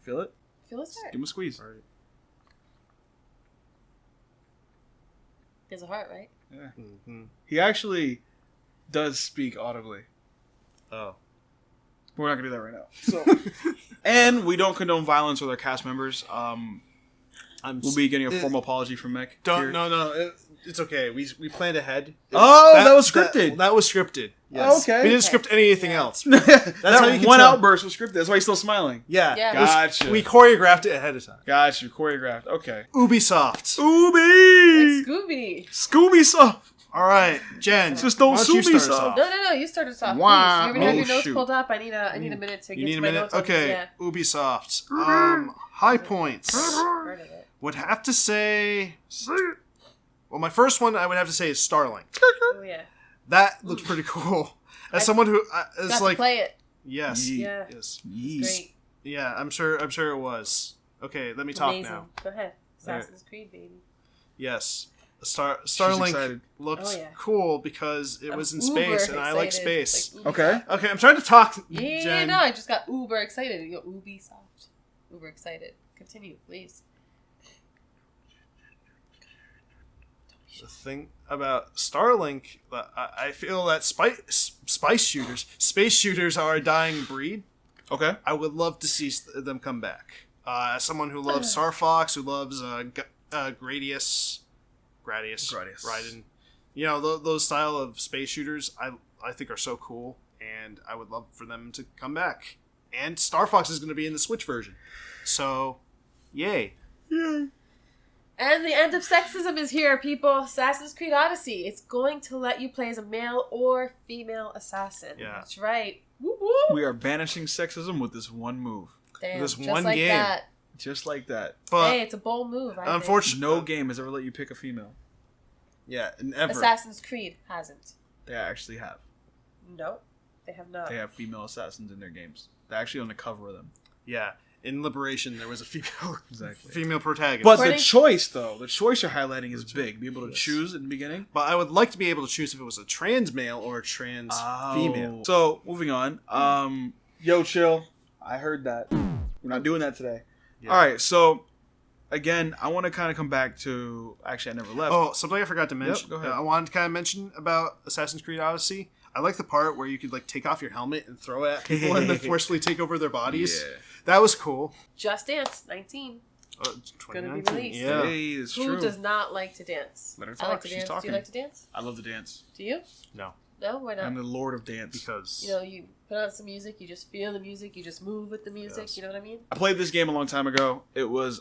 Feel it?
Feel his heart.
Give him a squeeze.
All right.
He has a heart, right?
Yeah.
Mm-hmm.
He actually does speak audibly.
Oh.
We're not gonna do that right now. So, and we don't condone violence with our cast members. We'll be getting a formal apology from Mick. here.
No. It's okay. We planned ahead.
Oh, that was scripted.
That was scripted. Yes.
Oh, okay.
We didn't script anything
Yeah.
else.
That
how you can
one
tell.
outburst was scripted. That's why he's still smiling.
Yeah.
Yeah.
It was-
Gotcha.
We choreographed it ahead of time.
Gotcha. Choreographed. Okay.
Ubisoft.
Scooby.
It's Scooby.
Scooby soft.
All right, Jen.
Just don't
why don't you
sue me,
start us
son.
off?
No. You started us off.
Wow.
Please. You already have your
Oh,
notes
shoot.
pulled up. I need a minute to
You
get
need
to
a
my
minute?
notes.
Okay.
Yeah.
Ubisoft. High points.
Heard of it.
Would have to say. Well, my first one I would have to say is Starlink.
Oh yeah.
That looks pretty cool. As someone who is
Got to
like,
play it.
yes,
Yeah.
yes,
Yeast.
Great.
yeah. I'm sure it was. Okay, let me talk
Amazing.
now.
Go ahead. Assassin's Creed, baby.
Yes,
She's
Starlink
excited.
looked
Oh, yeah.
cool because it was in
I'm uber
space, and I like
excited.
space.
Like,
Okay.
Okay, I'm trying to talk.
Yeah,
Jen.
no, I just got uber excited. You go Ubisoft. Uber excited. Continue, please.
The thing about Starlink, I feel that space shooters are a dying breed.
Okay.
I would love to see them come back. As someone who loves Star Fox, who loves Gradius, Raiden, you know those style of space shooters, I think are so cool, and I would love for them to come back. And Star Fox is going to be in the Switch version, so yay!
Yeah.
And the end of sexism is here, people. Assassin's Creed Odyssey. It's going to let you play as a male or female assassin.
Yeah.
That's right. Woo woo.
We are banishing sexism with this one move.
Damn,
this
just
one
like
game.
that.
Just like that.
But
Hey, it's a bold move. I think.
unfortunately,
No game has ever let you pick a female.
yeah, never.
Assassin's Creed hasn't.
They actually have.
No, they have not.
They have female assassins in their games. They're actually on the cover of them.
Yeah, in Liberation there was a female
Exactly.
female protagonist.
But
According-
the choice, though, the choice you're highlighting is big. Be able to
Yes.
choose in the beginning.
But I would like to be able to choose if it was a trans male or a trans female.
So, moving on. Yo, chill. I heard that. We're not doing that today.
Yeah.
All right, so, again, I want to kind of come back to... Actually, I never left.
Oh, something I forgot to mention.
go ahead.
I wanted to kind of mention about Assassin's Creed Odyssey. I like the part where you could like take off your helmet and throw it at people and then forcefully take over their bodies.
Yeah.
That was cool.
Just Dance 19. Gonna be
2019.
released.
Yeah.
Hey, it's
Who
true.
does not like to dance?
Let her
I like
talk.
to
She's
dance. Do
talking.
you like to dance?
I love to dance.
Do you?
No,
No, why not?
I'm the lord of dance.
because
You know, you put on some music, you just feel the music, you just move with the music.
Yes.
You know what I mean?
I played this game a long time ago. It was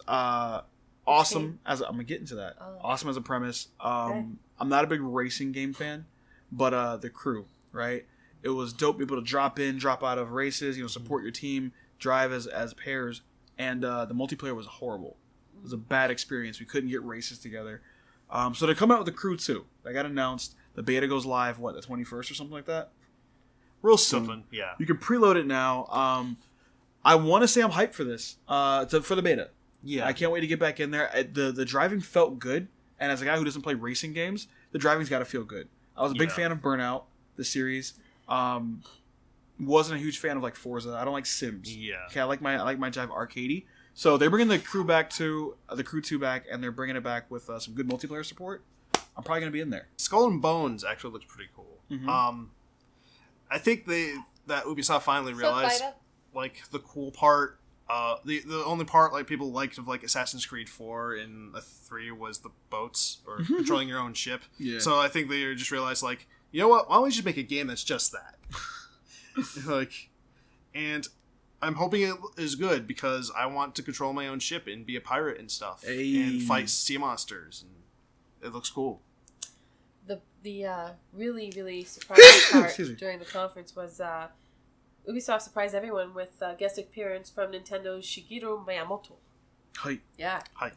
awesome. I'm gonna get into that.
Oh.
Awesome as a premise.
Okay.
I'm not a big racing game fan, but the crew, right? It was dope. Be able to drop in, drop out of races. Support your team, drive as pairs, and the multiplayer was horrible. It was a bad experience. We couldn't get races together. So they're coming out with the crew too. That got announced. The beta goes live the 21st or something like that. Real soon.
something. Yeah.
You can preload it now. I want to say I'm hyped for this. For the beta.
Yeah.
I can't wait to get back in there. The driving felt good, and as a guy who doesn't play racing games, the driving's got to feel good. I was a big
Yeah.
fan of Burnout, the series. Wasn't a huge fan of like Forza. I don't like Sims.
Yeah.
Okay, I like my Jive arcadey. So they're bringing the crew back to the crew 2 back, and they're bringing it back with some good multiplayer support. I'm probably gonna be in there.
Skull and Bones actually looks pretty cool.
Mhm.
I think that Ubisoft finally
What's up,
realized
Vida?
like the cool part. The only part like people liked of like Assassin's Creed 4 and 3 was the boats or controlling your own ship.
Yeah.
So I think they just realized like, you know what? Why don't we just make a game that's just that? Like, and I'm hoping it is good because I want to control my own ship and be a pirate and stuff
Hey.
and fight sea monsters, and it looks cool.
The really surprising part
Excuse me.
during the conference was Ubisoft surprised everyone with a guest appearance from Nintendo's Shigeru Miyamoto.
Hi.
Yeah.
Hi.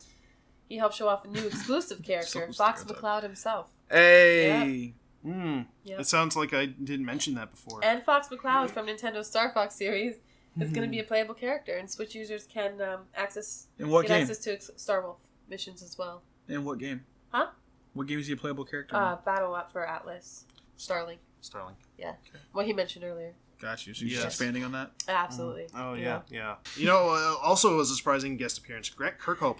He helped show off a new exclusive character,
Something
Fox
stereotype.
McCloud himself.
Hey.
Yeah.
It sounds like I didn't mention that before.
And Fox McCloud from Nintendo's Star Fox series is going to be a playable character, and Switch users can
In what
get
game?
access to Star Wolf missions as well.
In what game?
Huh?
What game is he a playable character? in?
Battle Up for Atlas. Starlink.
Starling.
Yeah. What he mentioned earlier.
Got you. So you're
Yes.
just expanding on that?
Absolutely.
Oh
Yeah.
yeah. You know, also was a surprising guest appearance. Grant Kirkhope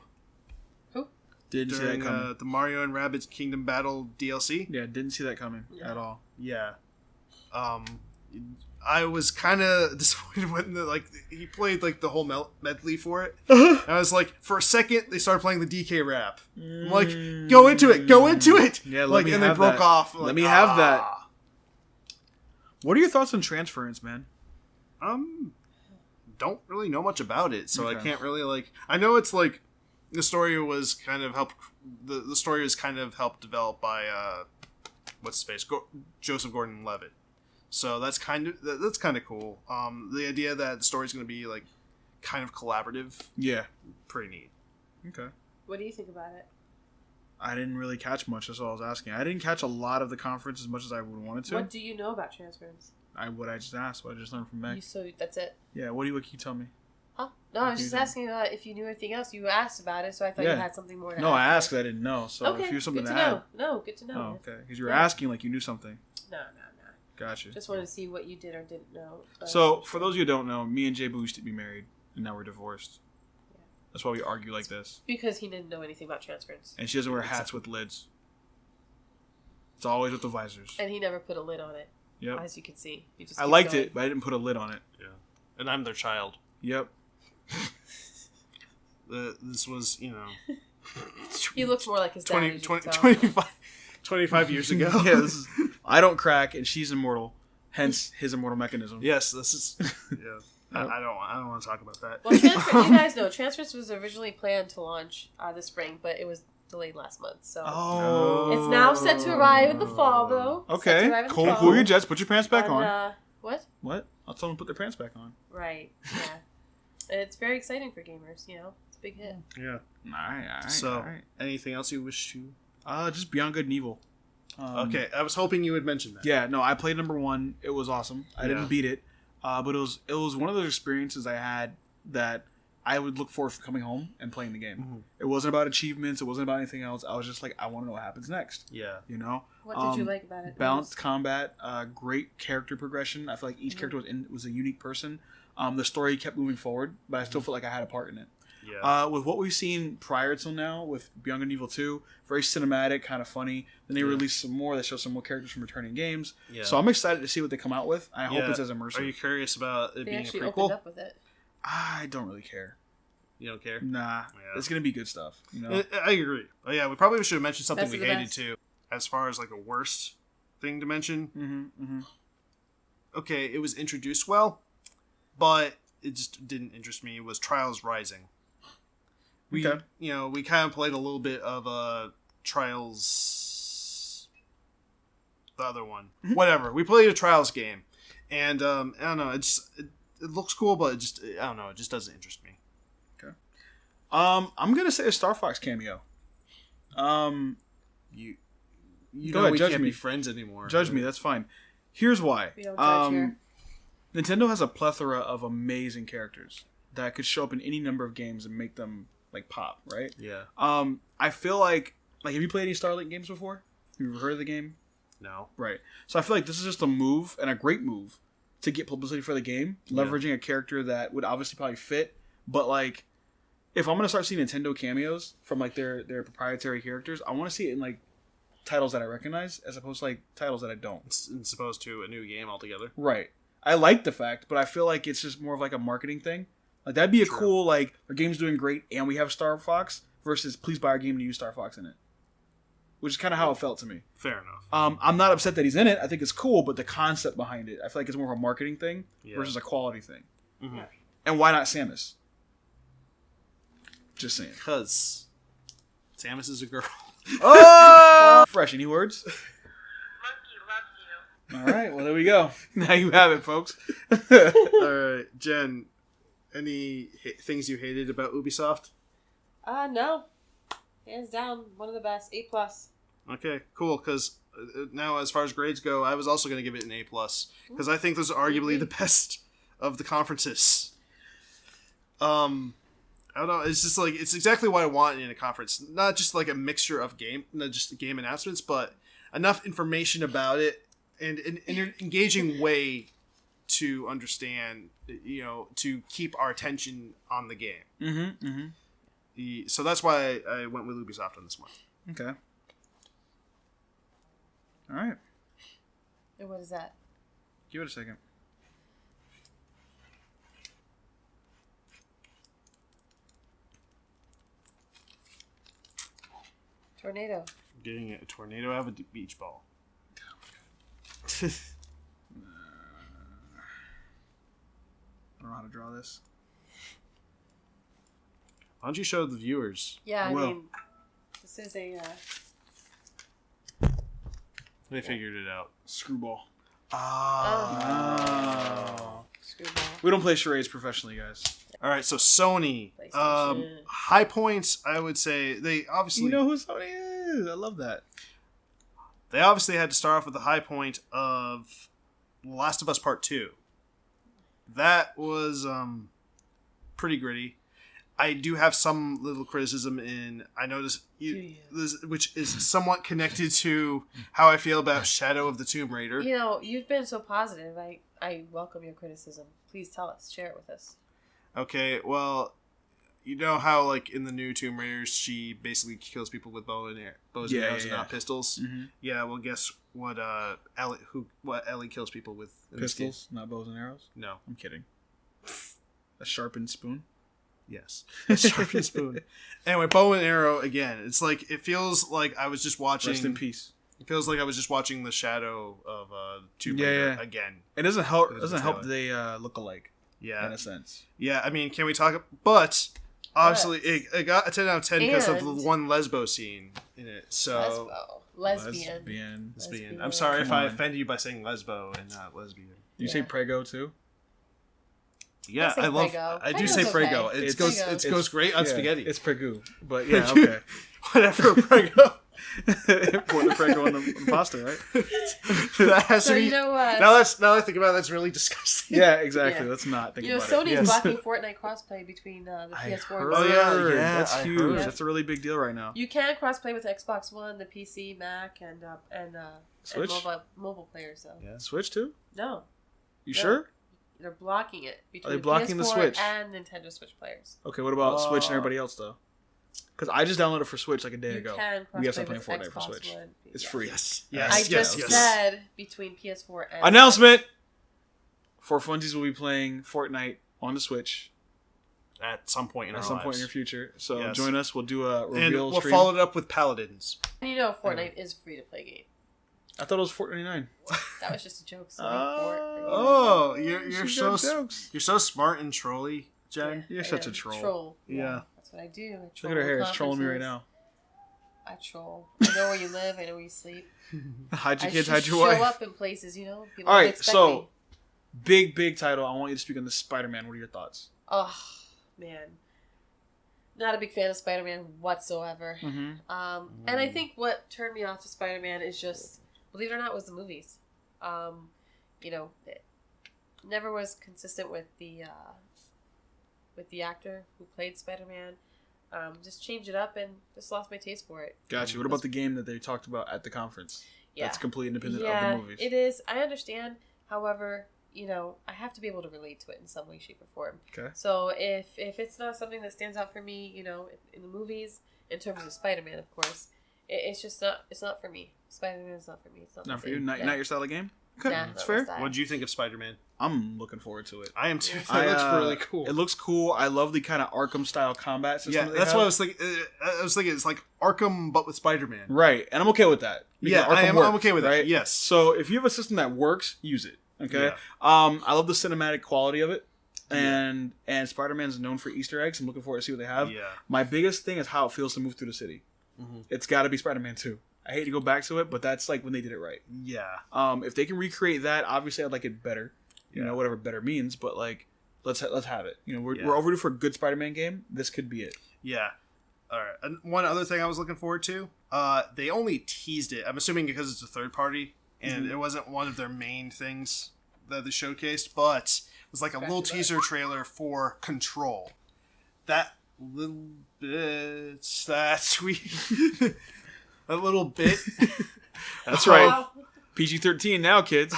Didn't see that
during
coming.
the Mario and Rabbids Kingdom Battle DLC.
Yeah, didn't see that coming
Yeah.
at all.
Yeah. I was kind of disappointed when he played like the whole medley for it. I was like, for a second, they started playing the DK rap. I'm like, go into it, go into it.
Yeah, let
like,
me
and
have
they broke
that.
off.
Let
like,
me have that.
"Ah."
What are your thoughts on Transference, man?
Don't really know much about it, so I
Okay.
can't really like. I know it's like the story was kind of helped. The story was kind of helped develop by what's his face, Joseph Gordon-Levitt. So that's kind of cool. The idea that the story's going to be like kind of collaborative,
Yeah.
pretty neat.
Okay.
What do you think about it?
I didn't really catch much. That's all I was asking. I didn't catch a lot of the conference as much as I would wanted to.
What do you know about Transference?
What I just asked. What I just learned from Meg.
So that's it.
Yeah. What can you tell me?
Huh? No, I was
You
just
don't.
asking if you knew anything else. You asked about it, so I thought
Yeah.
you had something more to
No, I
add.
asked 'cause I didn't know. So
Okay,
if you have something
good
to
to
add.
know. No, good to know.
Oh,
man.
okay. Because you were
Yeah.
asking like you knew something.
No.
Gotcha.
Just wanted to see what you did or didn't know. But-
So, for those of you who don't know, me and Jay Boo used to be married, and now we're divorced.
Yeah.
That's why we argue like this.
Because he didn't know anything about Transference.
And she doesn't wear hats with lids. It's always with the visors.
And he never put a lid on it,
Yep.
as you can see. He just
I
keeps
liked
going.
it, but I didn't put a lid on it.
Yeah, and I'm their child.
Yep.
This was,
He looks more like his dad.
20,
as you
20,
can tell.
25 years ago.
Yeah, this is. I don't crack, and she's immortal. Hence his immortal mechanism.
Yes, this is. Yeah, I don't want to talk about that.
Well, you guys know, Transference was originally planned to launch this spring, but it was delayed last month. So
Oh.
it's now set to arrive in the fall, though. Set to
Okay.
arrive in the
Cool.
fall.
Cool your jets. Put your pants back on.
What?
What? I'll tell them to put their pants back on.
Right. Yeah. It's very exciting for gamers. You know, it's a big hit.
Yeah.
All right.
So, anything else you wish to?
Just Beyond Good and Evil.
Okay, I was hoping you would mention that.
Yeah, no, I played number 1. It was awesome. I didn't
Yeah.
beat it, but it was one of those experiences I had that I would look forward to coming home and playing the game.
Mhm.
It wasn't about achievements. It wasn't about anything else. I was just like, I want to know what happens next.
Yeah.
You know,
What did you like about it?
balanced combat, great character progression. I feel like each character was a unique person. The story kept moving forward, but I still felt like I had a part in it.
Yeah.
With what we've seen prior till now with Beyond Good and Evil 2, very cinematic, kind of funny. Then they released some more that show some more characters from returning games.
Yeah.
So I'm excited to see what they come out with. I hope
Yeah.
it's as immersive.
Are you curious about it
They
being a
actually
prequel?
opened up with it.
I don't really care.
You don't care?
Nah,
Yeah.
it's gonna be good stuff. You know,
I agree. Oh, yeah, we probably should have mentioned something
Best
we
of the
hated
best.
too. As far as like a worst thing to mention, okay, it was introduced well, but it just didn't interest me. Was Trials Rising. We,
Okay.
we kind of played a little bit of Trials. The other one, whatever. We played a Trials game, and I don't know. It looks cool, but I don't know. It just doesn't interest me.
I'm gonna say a Star Fox cameo.
You
Go
know
ahead,
we
judge
can't
me.
be friends anymore.
Judge me. That's fine. Here's why.
We don't judge here.
Nintendo has a plethora of amazing characters that could show up in any number of games and make them like pop, right?
Yeah.
I feel like have you played any Starlink games before? Have you ever heard of the game?
No.
Right. So I feel like this is just a move, and a great move, to get publicity for the game, leveraging a character that would obviously probably fit, but like, if I'm gonna start seeing Nintendo cameos from like their proprietary characters, I want to see it in like titles that I recognize, as opposed to like titles that I don't.
It's opposed to a new game altogether.
Right. I like the fact, but I feel like it's just more of like a marketing thing. Like that'd be a
True.
cool like our game's doing great and we have Star Fox versus please buy our game and use Star Fox in it, which is kind of how it felt to me.
Fair enough.
I'm not upset that he's in it. I think it's cool, but the concept behind it, I feel like it's more of a marketing thing
Yeah.
versus a quality thing.
Mm-hmm.
And why not Samus? Just saying.
Because Samus is a girl.
Oh, fresh. Any words? All right. Well, there we go. Now you have it, folks.
All right, Jen. Any things you hated about Ubisoft?
No. Hands down, one of the best. A+.
Okay, cool. Because now, as far as grades go, I was also going to give it an A+. Because I think those are arguably the best of the conferences. I don't know. It's just like it's exactly what I want in a conference. Not just like a mixture of not just game announcements, but enough information about it and an engaging way to understand, to keep our attention on the game. So that's why I went with Ubisoft on this one.
Okay. All right.
And what is that?
Give it a second.
Tornado.
Getting a tornado out of a beach ball.
I don't know how to draw this.
Why don't you show the viewers?
Yeah, I
Well.
mean, this is a.
They figured it out.
Screwball.
Screwball.
We don't play charades professionally, guys.
All right, so Sony.
PlayStation.
High points, I would say they obviously
You know who Sony is? I love that.
they obviously had to start off with the high point of Last of Us Part 2. That was pretty gritty. I do have some little criticism in. I noticed which is somewhat connected to how I feel about Shadow of the Tomb Raider.
You know, you've been so positive. I welcome your criticism. Please tell us. Share it with us.
Okay, well, you know how like in the new Tomb Raiders, she basically kills people with bows and arrows and not pistols.
Mm-hmm.
Yeah, well, guess what? Ellie kills people with in this game?
Pistols, not bows and arrows.
No.
I'm kidding. A sharpened spoon.
Yes. A sharpened spoon. Anyway, bow and arrow again. It's like it feels like I was just watching.
Rest in peace.
It feels like I was just watching the Shadow of Tomb Raider
Yeah.
again.
It doesn't help.
It
It
doesn't
doesn't help
tell
they look alike.
Yeah.
In a sense.
Yeah. I mean, can we talk? But obviously, it got a 10 out of 10 because of the
And-
one lesbo scene in it. So
Lesbian.
lesbian. I'm sorry if
Come
I
on.
offended you by saying lesbo and not lesbian.
You say
Yeah.
prego too?
Yeah,
say
I love.
Prego.
I do
Prego's
say
okay.
prego. It
It's-
goes.
Prego.
It goes great on
Yeah,
spaghetti.
It's prego. But yeah, okay.
Whatever, prego.
Pour the prego on the pasta, right?
That has
So
to be.
you know what?
Now that I think about it, that's really disgusting.
Yeah, exactly.
Yeah.
Let's not think
You know,
about
Sony's
it.
Yes.
blocking Fortnite crossplay between the
I
PS4
heard.
and
Oh,
PS5.
yeah,
That's
I
huge.
heard.
That's a really big deal right now.
You can crossplay with Xbox One, the PC, Mac, and
Switch?
mobile players. Though
Yeah.
Switch too?
no,
You
Yeah.
sure?
they're blocking it between
they blocking the
PS4
Switch?
and Nintendo Switch players.
Okay, what about Switch and
Oh.
everybody else though? Because I just downloaded it for Switch like a day
You
ago.
can
We have
crossplay
some playing
with
Fortnite for
Xbox
Switch.
One.
It's
Yeah.
free.
Yes.
Yes,
I
Yes.
just
yes.
said between PS4 and
Announcement! For Funsies will be playing Fortnite on the Switch
At some point in
at
our
some
lives.
point in your future. So
Yes.
join us. We'll do a
And
reveal
we'll
stream.
follow it up with Paladins.
And you know, Fortnite is a free to play game.
I thought it was $4.99.
That was just a joke. So
Oh, you're
she
so
got jokes.
you're so smart and trolly, Jen.
You're such a troll.
Troll.
Yeah.
That's what I do. I
Look
troll
at her hair. It's trolling me right
conferences.
now.
I troll. I know where you live. I know where you sleep.
Hide your
I
kids,
just
hide your
show
wife.
up in places, you know. People
All
don't
right,
expect
so
me.
big title. I want you to speak on the Spider-Man. What are your thoughts?
Oh man, not a big fan of Spider-Man whatsoever.
Mm-hmm.
And I think what turned me off to Spider-Man is just, believe it or not, was the movies. You know, it never was consistent with the actor who played Spider-Man. Just changed it up and just lost my taste for it.
Gotcha. What about the game that they talked about at the conference?
Yeah,
That's completely independent
yeah,
of the movies.
it is. I understand. However, you know, I have to be able to relate to it in some way, shape, or form.
Okay.
So if it's not something that stands out for me, you know, in the movies, in terms of Spider-Man, of course, it's just not. It's not for me. Spider-Man is not for me. It's not.
Not
my
for you.
thing.
Not,
Yeah.
not your style of game. Okay,
Nah,
that's
not
fair.
my style.
What do you think of Spider-Man?
I'm looking forward to it.
I am too.
Yeah.
It looks
I,
really cool.
It looks cool. I love the kind of Arkham style combat system.
Yeah,
that they
that's
have.
what I was thinking. I was thinking it's like Arkham, but with Spider-Man.
Right, and I'm okay with that. because
Yeah,
Arkham
I'm
works,
okay with that.
right?
Yes.
So if you have a system that works, use it. Okay.
Yeah.
I love the cinematic quality of it, and Spider-Man's known for Easter eggs. I'm looking forward to see what they have.
Yeah.
My biggest thing is how it feels to move through the city.
Mhm.
It's got to be Spider-Man 2. I hate to go back to it, but that's like when they did it right.
Yeah.
If they can recreate that, obviously I'd like it better. You
Yeah.
know, whatever better means, but like let's have it. You know,
Yeah.
we're overdue for a good Spider-Man game. This could be it.
Yeah. All right. And one other thing I was looking forward to, they only teased it. I'm assuming because it's a third party, and it wasn't one of their main things that they showcased, but it was like a little teaser trailer for Control. That little bit, that sweet, a little bit.
That's right.
Wow.
PG-13 now, kids.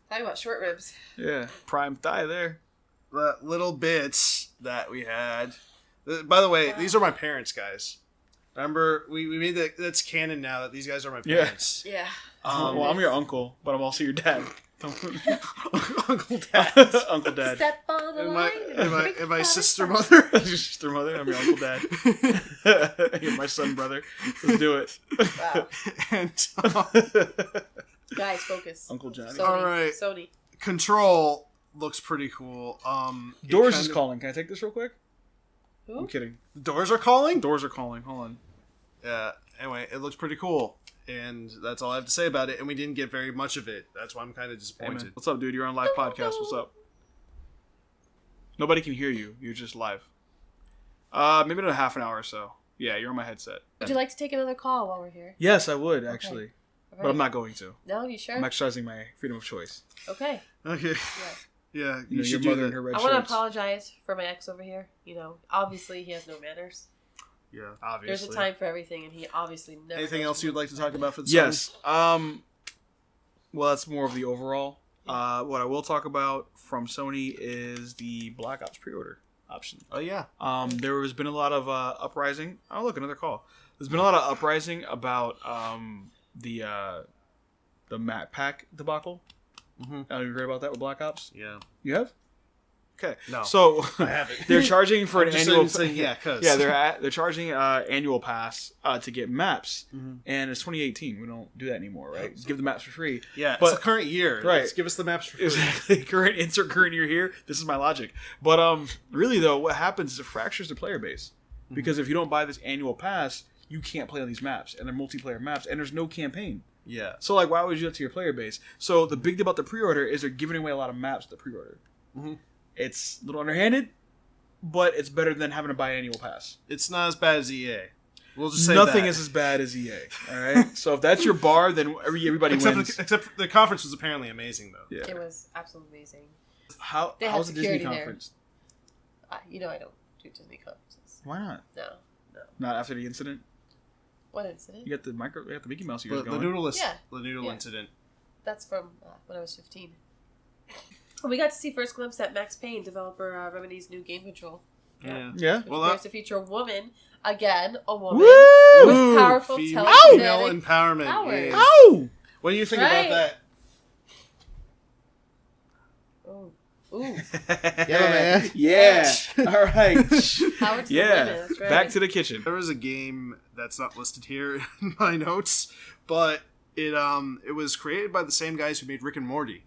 Talking about short ribs.
Yeah, prime thigh there.
The little bits that we had. By the way, these are my parents, guys. Remember, we made that's canon now that these guys are my parents.
Yeah.
Well, I'm your uncle, but I'm also your dad.
Uncle Dad.
Uncle Dad.
Step on the line.
Am I sister mother?
Your sister mother. I'm your uncle dad. You're my son brother. Let's do it.
Wow.
And
Guys, focus.
Uncle Johnny.
Sony.
All right.
Sony.
Control looks pretty cool.
Doors is calling. Can I take this real quick?
Who?
I'm kidding.
The doors are calling?
Doors are calling. Hold on.
Yeah. Anyway, it looks pretty cool. And that's all I have to say about it. And we didn't get very much of it. That's why I'm kind of
Hey,
disappointed.
man. What's up, dude? You're on live podcast. What's up? Nobody can hear you. You're just live. Maybe in a half an hour or so. Yeah, you're on my headset.
Would you like to take another call while we're here?
Yes, I would, actually.
All
But
right.
I'm not going to.
No, you sure?
I'm exercising my freedom of choice.
Okay.
Okay.
Yeah.
Yeah,
You know,
you
your
should do
mother in
that.
her red
I want to
shirts.
apologize for my ex over here. You know, obviously he has no manners.
Yeah,
There's
obviously.
a time for everything, and he obviously never.
Anything
goes
else
to-
you'd like to talk about for the
Yes. Well, that's more of the overall. What I will talk about from Sony is the Black Ops pre-order option.
Oh, yeah.
There has been a lot of uprising. Oh, look, another call. There's been a lot of uprising about the map pack debacle.
Mm-hmm.
Have you heard about that with Black Ops?
Yeah.
You have? Okay.
No.
So
I haven't.
they're charging for an
I'm just
annual.
saying, yeah, cause.
Yeah, they're charging annual pass to get maps,
Mhm.
and it's 2018. We don't do that anymore, right? Just give the maps for free.
Yeah,
But-
it's the current year.
Right.
Let's give us the maps for free.
Exactly. Current year here. This is my logic. But really though, what happens is it fractures the player base because if you don't buy this annual pass, you can't play on these maps, and they're multiplayer maps, and there's no campaign.
Yeah.
So like, why would you do that to your player base? So the big deal about the pre-order is they're giving away a lot of maps with the pre-order.
Mhm.
It's a little underhanded, but it's better than having to buy an annual pass.
It's not as bad as EA. We'll just say
Nothing
that.
is as bad as EA. All right. So if that's your bar, then everybody wins.
Except the conference was apparently amazing, though.
Yeah.
It was absolutely amazing.
How
They
how's
have
the Disney
security there.
conference?
You know I don't do Disney conferences.
Why not?
No.
Not after the incident.
What incident?
You got the Mickey Mouse ears
The
going.
Noodle,
Yeah.
the Noodle
Yeah.
incident.
That's from when I was 15. Well, we got to see first glimpse at Max Payne, developer Remedy's new game control.
Yeah.
Yeah.
Which
Well,
appears to feature a woman. Again, a woman.
Woo!
With powerful
female
telekinetic
empowerment.
powers.
Yeah.
Ow!
What do you think
Right.
about that?
Ooh. Ooh.
Yeah. Yeah. All right.
Power to the
Yeah.
women. That's right.
Back to the kitchen.
There was a game that's not listed here in my notes, but it was created by the same guys who made Rick and Morty,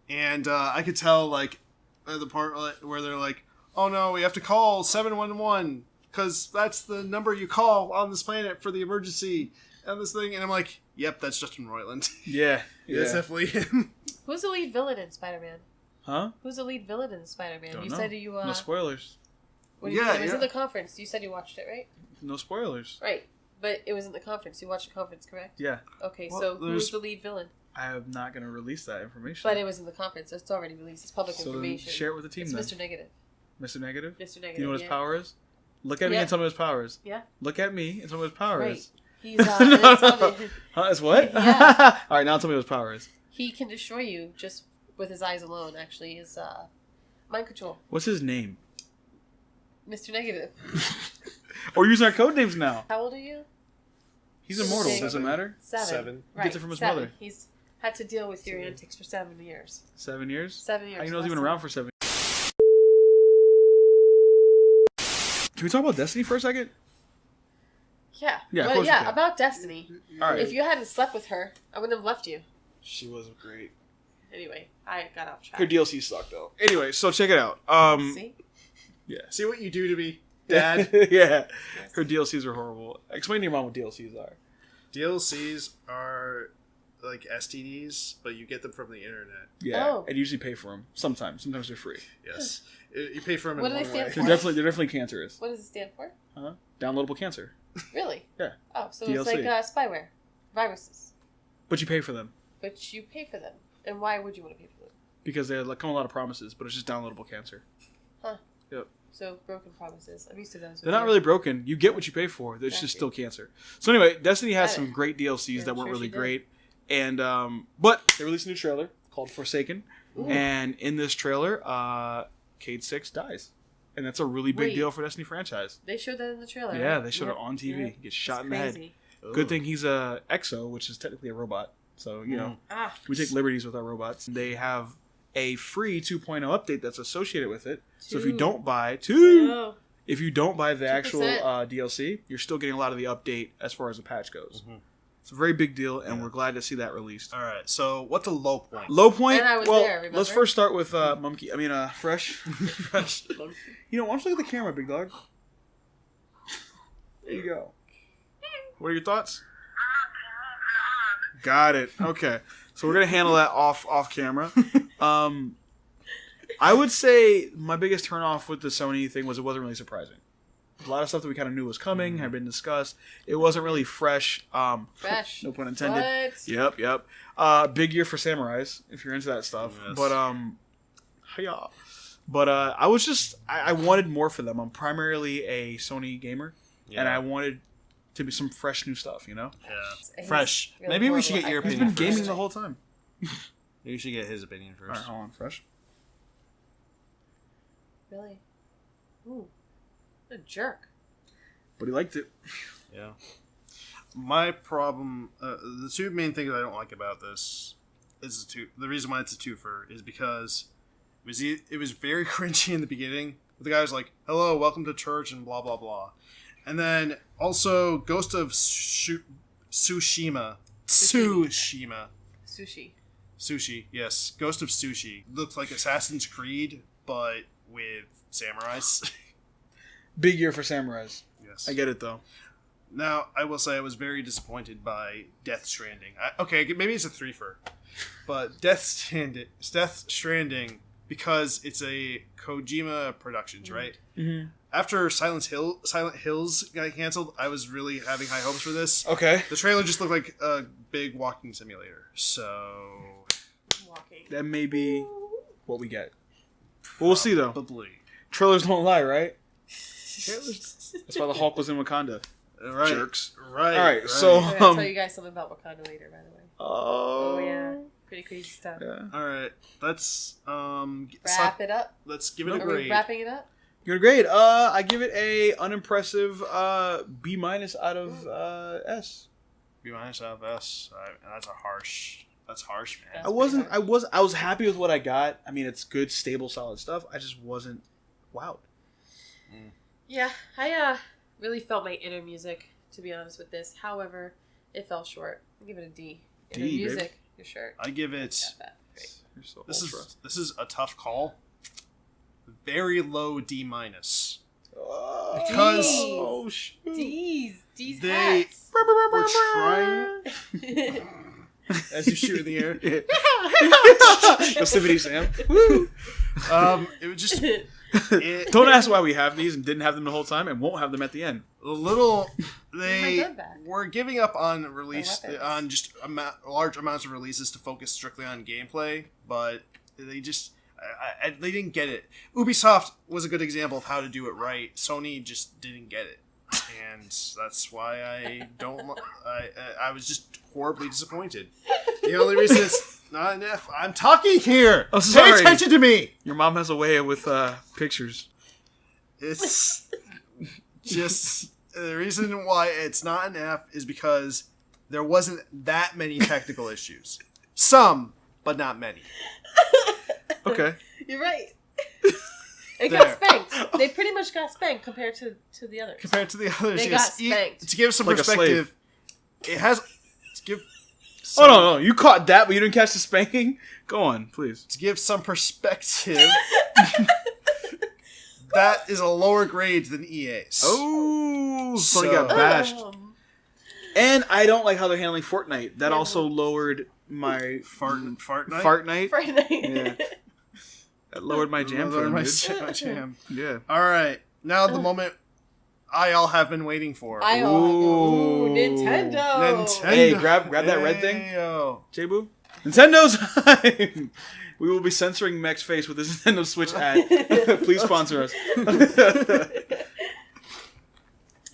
and I could tell like at the part where they're like, "Oh no, we have to call 711 because that's the number you call on this planet for the emergency and this thing," and I'm like, "Yep, that's Justin Roiland.
Yeah.
That's
Yeah.
definitely him."
Who's the lead villain in Spider-Man?
Huh?
Who's the lead villain in Spider-Man?
Don't
You
know.
said you.
No spoilers.
What do you
Yeah,
mean? It was
yeah.
in the conference. You said you watched it, right?
No spoilers.
Right. But it was in the conference. You watched the conference, correct?
Yeah.
Okay,
Well,
so who's
there's-
the lead villain?
I am not going to release that information.
But it was in the conference. It's already released. It's public
so then
information.
share it with the team
It's
then.
Mr. Negative.
Mr. Negative?
Mr. Negative.
Do you know what his
yeah.
power is? Look at me
Yeah.
and tell me what his power is.
Yeah.
Look at me and tell me what his power
Right.
is.
He's tell me,
Huh? It's what?
Yeah.
All right, now tell me what his power is.
he can destroy you just with his eyes alone. Actually, is mind control.
What's his name?
Mr. Negative.
We're using our code names now.
How old are you?
He's immortal.
Seven.
Does it matter?
7.
Right.
Gets it from his
7.
mother.
He's had to deal with your antics for 7 years.
7 years?
7 years.
How you know he's
less
even
than-
around for 7 years? Can we talk about Destiny for a second?
Yeah.
Yeah, of
But
course we
yeah,
can.
about Destiny.
All right.
If you hadn't slept with her, I wouldn't have left you.
She was great.
Anyway, I got off track.
Her DLC sucked though. Anyway, so check it out.
See?
See what you do to me, Dad?
Yeah. Her DLCs are horrible. Explain to your mom what DLCs are.
DLCs are like STDs, but you get them from the internet.
Yeah.
Oh.
And you usually pay for them. Sometimes they're free.
Yes, you pay for them
What
in
do they
one way.
stand
They're definitely cancerous.
What does it stand for?
Huh? Downloadable cancer.
Really?
Yeah.
Oh, so
DLC.
it's like spyware. Viruses.
But you pay for them
But you pay for them. And why would you want to pay for them?
because they come with a lot of promises, but it's just downloadable cancer.
So, broken promises. I'm used to those.
They're not really broken. You get what you pay for. It's just
Gotcha.
still cancer. So anyway, Destiny has
Got it.
some great DLCs
Yeah,
that
I'm
weren't
sure
really
she did.
great, and but they released a new trailer called Forsaken.
Ooh.
And in this trailer, Cayde 6 dies. And that's a really big
Wait.
deal for Destiny franchise.
They showed that in the trailer.
Yeah,
right?
they showed
Yep.
it on TV.
Yep.
He gets shot
It's
in the head.
crazy.
Good thing he's a Exo, which is technically a robot. So, you know,
Ah,
we take liberties with our robots. They have a free 2.0 update that's associated with it. So if you don't buy
No.
if you don't buy the actual
2%.
DLC, you're still getting a lot of the update as far as the patch goes. It's a very big deal, and we're glad to see that released.
All right. So what's a low point?
Low point.
And I was
well,
there, remember?
let's first start with Fresh. Fresh. You know, why don't you look at the camera, big dog? There you go. What are your thoughts? Got it. Okay, so we're gonna handle that off camera. I would say my biggest turnoff with the Sony thing was it wasn't really surprising. A lot of stuff that we kind of knew was coming had been discussed. It wasn't really fresh.
Fresh.
No pun intended.
What?
Yep. Big year for samurais if you're into that stuff.
Yes.
But yeah. But I was just I wanted more for them. I'm primarily a Sony gamer, and I wanted to be some fresh new stuff. You know,
Yeah.
He's
Fresh.
really
Maybe we
horrible
should get
at
your
he's
opinion
been gaming
first.
the whole time.
Maybe you should get his opinion
All right,
first.
hold on, Fresh.
Really? Ooh. What a jerk.
But he liked it.
Yeah. My problem, the two main things I don't like about this is the reason why it's a twofer is because it was very cringy in the beginning. The guy was like, "Hello, welcome to church," and blah blah blah, and then also Ghost of Tsushima. Sushi, yes, Ghost of Sushi looks like Assassin's Creed, but with samurais.
Big year for samurais.
Yes,
I get it though.
Now, I will say I was very disappointed by Death Stranding. Okay, maybe it's a threefer, but Death Stranding, because it's a Kojima Productions, right?
Mm-hmm.
After Silent Hills got canceled, I was really having high hopes for this.
Okay.
The trailer just looked like a big walking simulator, so
Walking.
That may be what we get. But we'll see though.
probably.
Trailers don't lie, right? That's why the Hulk was in Wakanda.
Right.
Jerks.
Right.
All right, so
I'm gonna tell you guys something about Wakanda later, by the way.
Oh
yeah, pretty crazy stuff.
Yeah.
All right. Let's
Wrap it up.
let's give it a
Are we
grade.
wrapping it up?
Good grade. I give it a unimpressive B- out of S.
B- out of S. That's harsh, man.
I was happy with what I got. I mean, it's good, stable, solid stuff. I just wasn't wowed.
Yeah, I really felt my inner music, to be honest with this. However, it fell short. I'll give it a D. Inner
D,
music,
babe.
your shirt.
I give it.
Got that. Great.
You're so
This
ultra.
is a tough call. Very low D-.
Oh,
Because-
oh shoot.
D's
They-
hats.
We're trying as you shoot in the air.
Yosemite Sam. Woo.
It was just
Don't ask why we have these and didn't have them the whole time and won't have them at the end.
a little.
my
They
gun back.
were giving up on release
weapons.
on just large amounts of releases to focus strictly on gameplay, but they just. They didn't get it. Ubisoft was a good example of how to do it right. Sony just didn't get it, and that's why I don't. I was just horribly disappointed. The only reason it's not an F. I'm talking here.
Oh, sorry.
Pay attention to me.
Your mom has a way with pictures.
It's just the reason why it's not an F is because there wasn't that many technical issues. Some, but not many.
Okay.
You're right. It
There.
got spanked. They pretty much got spanked compared to the others.
Compared to the others,
They
yes.
got spanked.
To give some
Like a
perspective, it has to give.
Oh no, you caught that, but you didn't catch the spanking. Go on, please.
To give some perspective, that is a lower grade than EA's.
Oh, Sony
So-
got bashed. And I don't like how they're handling Fortnite. That
Yeah.
also lowered my
Fart night.
fart night.
Friday.
Yeah. That lowered my jam for
Lower
them,
my
dude.
my jam.
Yeah.
All right, now the moment I all have been waiting for.
Ooh,
Ooh.
Nintendo.
Nintendo.
Hey, grab that red thing.
Heyo.
J-Boo? Nintendo's time! We will be censoring Mech's face with this Nintendo Switch ad. Please sponsor us.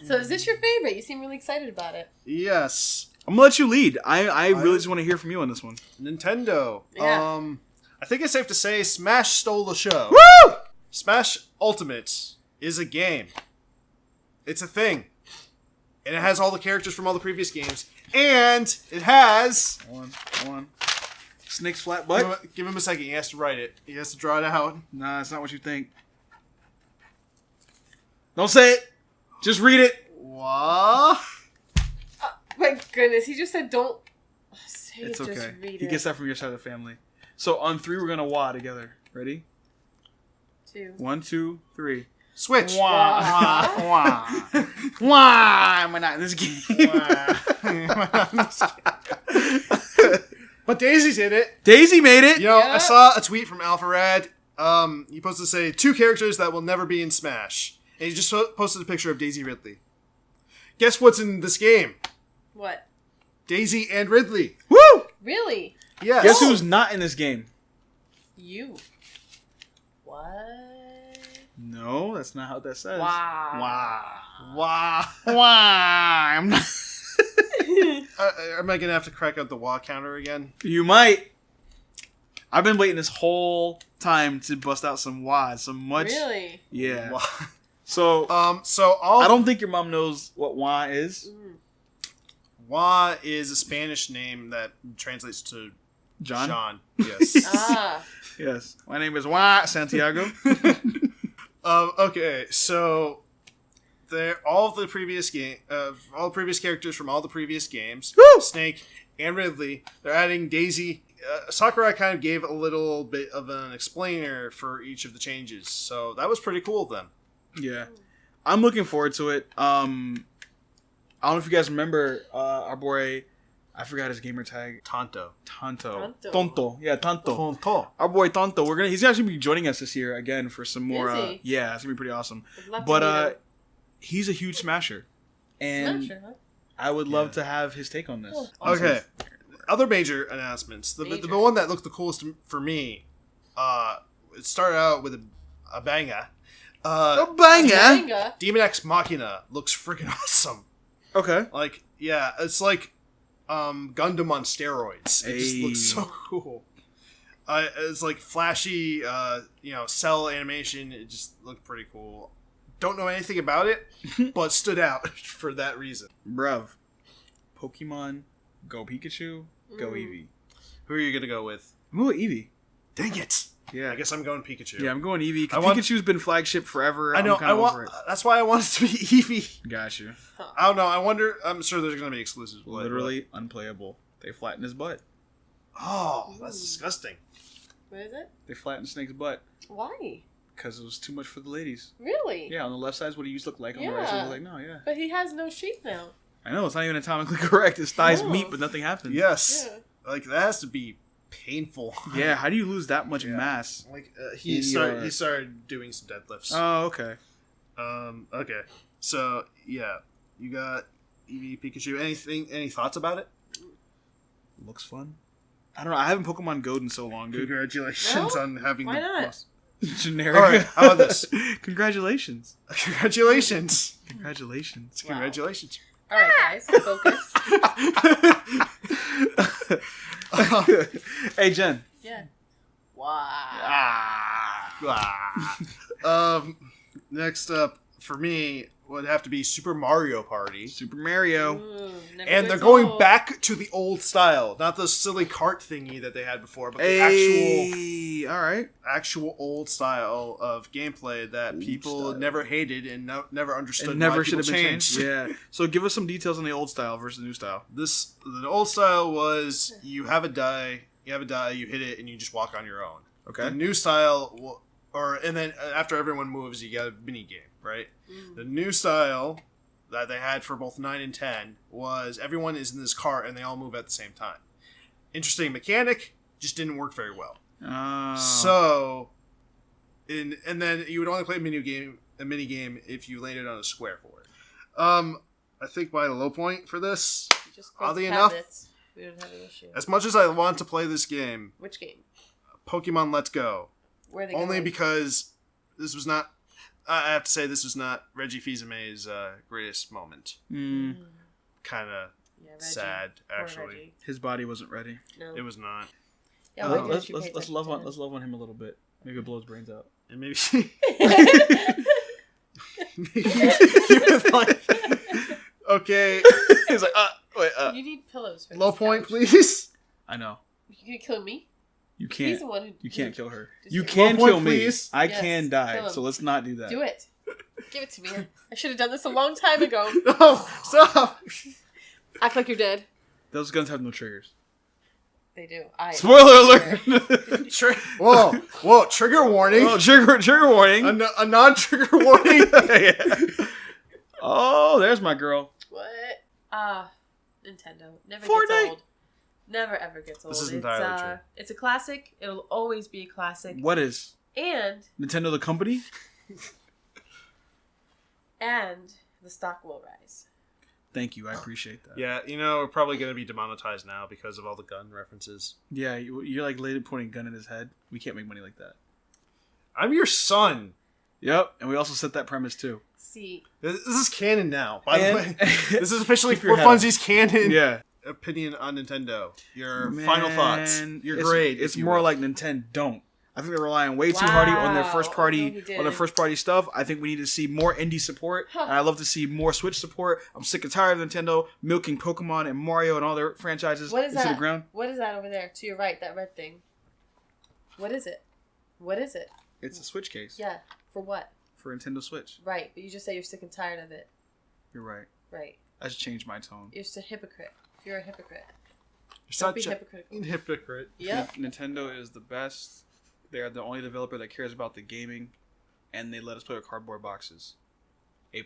So is this your favorite? You seem really excited about it.
Yes.
I'm gonna let you lead. I really just want to hear from you on this one.
Nintendo.
Yeah.
I think it's safe to say Smash stole the show.
Woo!
Smash Ultimate is a game. It's a thing. And it has all the characters from all the previous games. And it has...
One. Snake's flat butt?
Give him a second. He has to write it. He has to draw it out.
Nah, it's not what you think. Don't say it. Just read it.
What?
My goodness, he just said don't say
It's
it, just
okay.
read
He
it.
gets that from your side of the family. So on 3, we're gonna wah together. Ready?
2.
1, 2, 3.
Switch.
Wah. Wah. Why am I not in this game?
But Daisy's in it.
Daisy made it.
You know,
Yeah.
I saw a tweet from Alpharad. He posted to say 2 characters that will never be in Smash. And he just posted a picture of Daisy Ridley. Guess what's in this game?
What?
Daisy and Ridley.
Woo!
Really?
Yes.
Guess who's not in this game?
You. What?
No, that's not how that says.
Wow.
Wow.
Why? I'm not.
Am I going to have to crack out the wah counter again?
You might. I've been waiting this whole time to bust out some wahs. Some much.
Really?
Yeah.
Wah.
So
I
I don't think your mom knows what wah is.
Wah is a Spanish name that translates to
John.
Yes.
Ah.
Yes. My name is Wah Santiago.
Okay, so all the previous characters from all the previous games,
Woo!
Snake and Ridley. They're adding Daisy. Sakurai kind of gave a little bit of an explainer for each of the changes, so that was pretty cool of them.
Yeah. I'm looking forward to it. I don't know if you guys remember our boy, I forgot his gamer tag.
Tonto.
Tonto. Yeah, Tonto.
Tonto.
Our boy Tonto. He's actually be joining us this year again for some more.
Is he?
Yeah, it's gonna be pretty awesome.
I'd love to meet
But
him.
he's a huge smasher, and
Smasher, huh?
I would love to have his take on this.
Cool.
Okay. Other major announcements. The
Major.
one that looked the coolest for me, it started out with a banger.
A banger.
Manga.
Demon X Machina looks freaking awesome.
Okay.
Like, yeah, it's like Gundam on steroids. It just looks so cool. It's like flashy, cell animation. It just looked pretty cool. Don't know anything about it, but stood out for that reason.
Bruv. Pokemon, Go Pikachu, Go Eevee.
Who are you gonna go with?
I'm going with Eevee.
Dang it!
Yeah.
I guess I'm going Pikachu.
Yeah, I'm going Eevee.
I
Because
want-
Pikachu's been flagship forever.
I know.
I'm kinda over it.
That's why I want it to be Eevee.
Got you.
I don't know. I wonder. I'm sure there's gonna be exclusives. but-
Literally unplayable. They flattened his butt.
Oh, that's disgusting.
What is it?
They flattened Snake's butt
Why?
because it was too much for the ladies.
Really?
Yeah, on the left side is what he used to look like. On the right side,
Yeah.
was like, no, yeah.
But he has no shape now.
I know, it's not even anatomically correct. His thighs
No.
meet, but nothing happens.
Yes.
Yeah.
Like that has to be painful.
Yeah, how do you lose that much
Yeah.
mass?
Like
In
he started doing some deadlifts.
Oh, okay.
Okay. So yeah, you got Eevee, Pikachu. Any thoughts about it?
Looks fun. I don't know. I haven't Pokemon Go in so long, dude.
Congratulations
No?
on having
Why
the
not?
Generic.
All right, how about this?
Congratulations.
Congratulations.
Congratulations.
Wow.
Congratulations.
All right, guys, focus.
Hey, Jen.
Yeah. Wow.
Next up for me would have to be Super Mario Party.
Super Mario.
Never
And they're
gets
going
old.
back to the old style, not the silly cart thingy that they had before, but the
Hey. All right.
actual old style of gameplay that
Old
people
style.
never hated and never understood.
It never
why
should have
people
been changed. Yeah. So give us some details on the old style versus the new style.
The old style was you have a die, you hit it, and you just walk on your own.
Okay.
The new style, and then after everyone moves, you get a mini game, right? The new style that they had for both 9 and 10 was everyone is in this cart and they all move at the same time. Interesting mechanic, just didn't work very well.
Oh.
So, and then you would only play a mini game if you landed on a square for it. I think my low point for this,
Just close
oddly
the
enough,
cabinets. We don't have an issue.
as much as I want to play this game,
Which game?
Pokemon Let's Go,
Where are they
only
going?
because this was not. I have to say this was not Reggie Fils-Aimé's greatest moment.
Mm.
Kind of
Yeah, Reggie.
sad,
Poor
actually.
Reggie.
His body wasn't ready.
No.
It was not.
Yeah,
Uh,
why didn't
let's
you pay
let's
attention
love
to
on
him?
let's love on him a little bit. Maybe it blow his brains out.
And maybe okay. He's like, wait,
You need pillows for
low
this
point,
couch.
please.
I know.
You can kill me.
You
He's
can't.
the one who.
You can't kill her.
Just
You
say-
can
Low point,
kill me.
please.
I
Yes,
can
kill
die.
him.
So let's not do that.
Do it. Give it to me. I should have done this a long time ago.
No, stop.
Act like you're dead.
Those guns have no triggers.
They do.
Spoiler alert!
Whoa! Trigger warning.
Oh, trigger warning.
A non-trigger warning.
Yeah. Oh, there's my girl.
What? Nintendo never
Fortnite.
gets old. Never ever gets old.
This is
it's,
entirely true.
It's a classic. It'll always be a classic.
What is
And
Nintendo the company?
the stock will rise.
Thank you. I appreciate that.
Yeah, we're probably going to be demonetized now because of all the gun references.
Yeah, you're like literally pointing a gun at his head. We can't make money like that.
I'm your son.
Yep, and we also set that premise too.
See,
This is canon now, by the
And-
way. This is officially
Keep your
For
head up.
Funsies canon
Yeah.
opinion on Nintendo. Your final thoughts. Your
it's,
grade.
It's
if you
more
will.
like Nintendo don't. I think they're relying way too hardy on their
Wow.
first
No,
party
he
on their
didn't.
first party stuff. I think we need to see more indie support.
Huh.
And I love to see more Switch support. I'm sick and tired of Nintendo milking Pokemon and Mario and all their franchises
what is
into
that?
the ground.
What is that over there to your right? That red thing. What is it? What is it?
It's a Switch case
Yeah. For what?
for Nintendo Switch.
Right. But you just say you're sick and tired of it.
You're right.
Right.
I just changed my tone.
You're just a hypocrite. You're a hypocrite.
You're
Don't be
such
hypocritical.
a hypocrite.
Yep.
Nintendo is the best. They are the only developer that cares about the gaming, and they let us play with cardboard boxes. A+.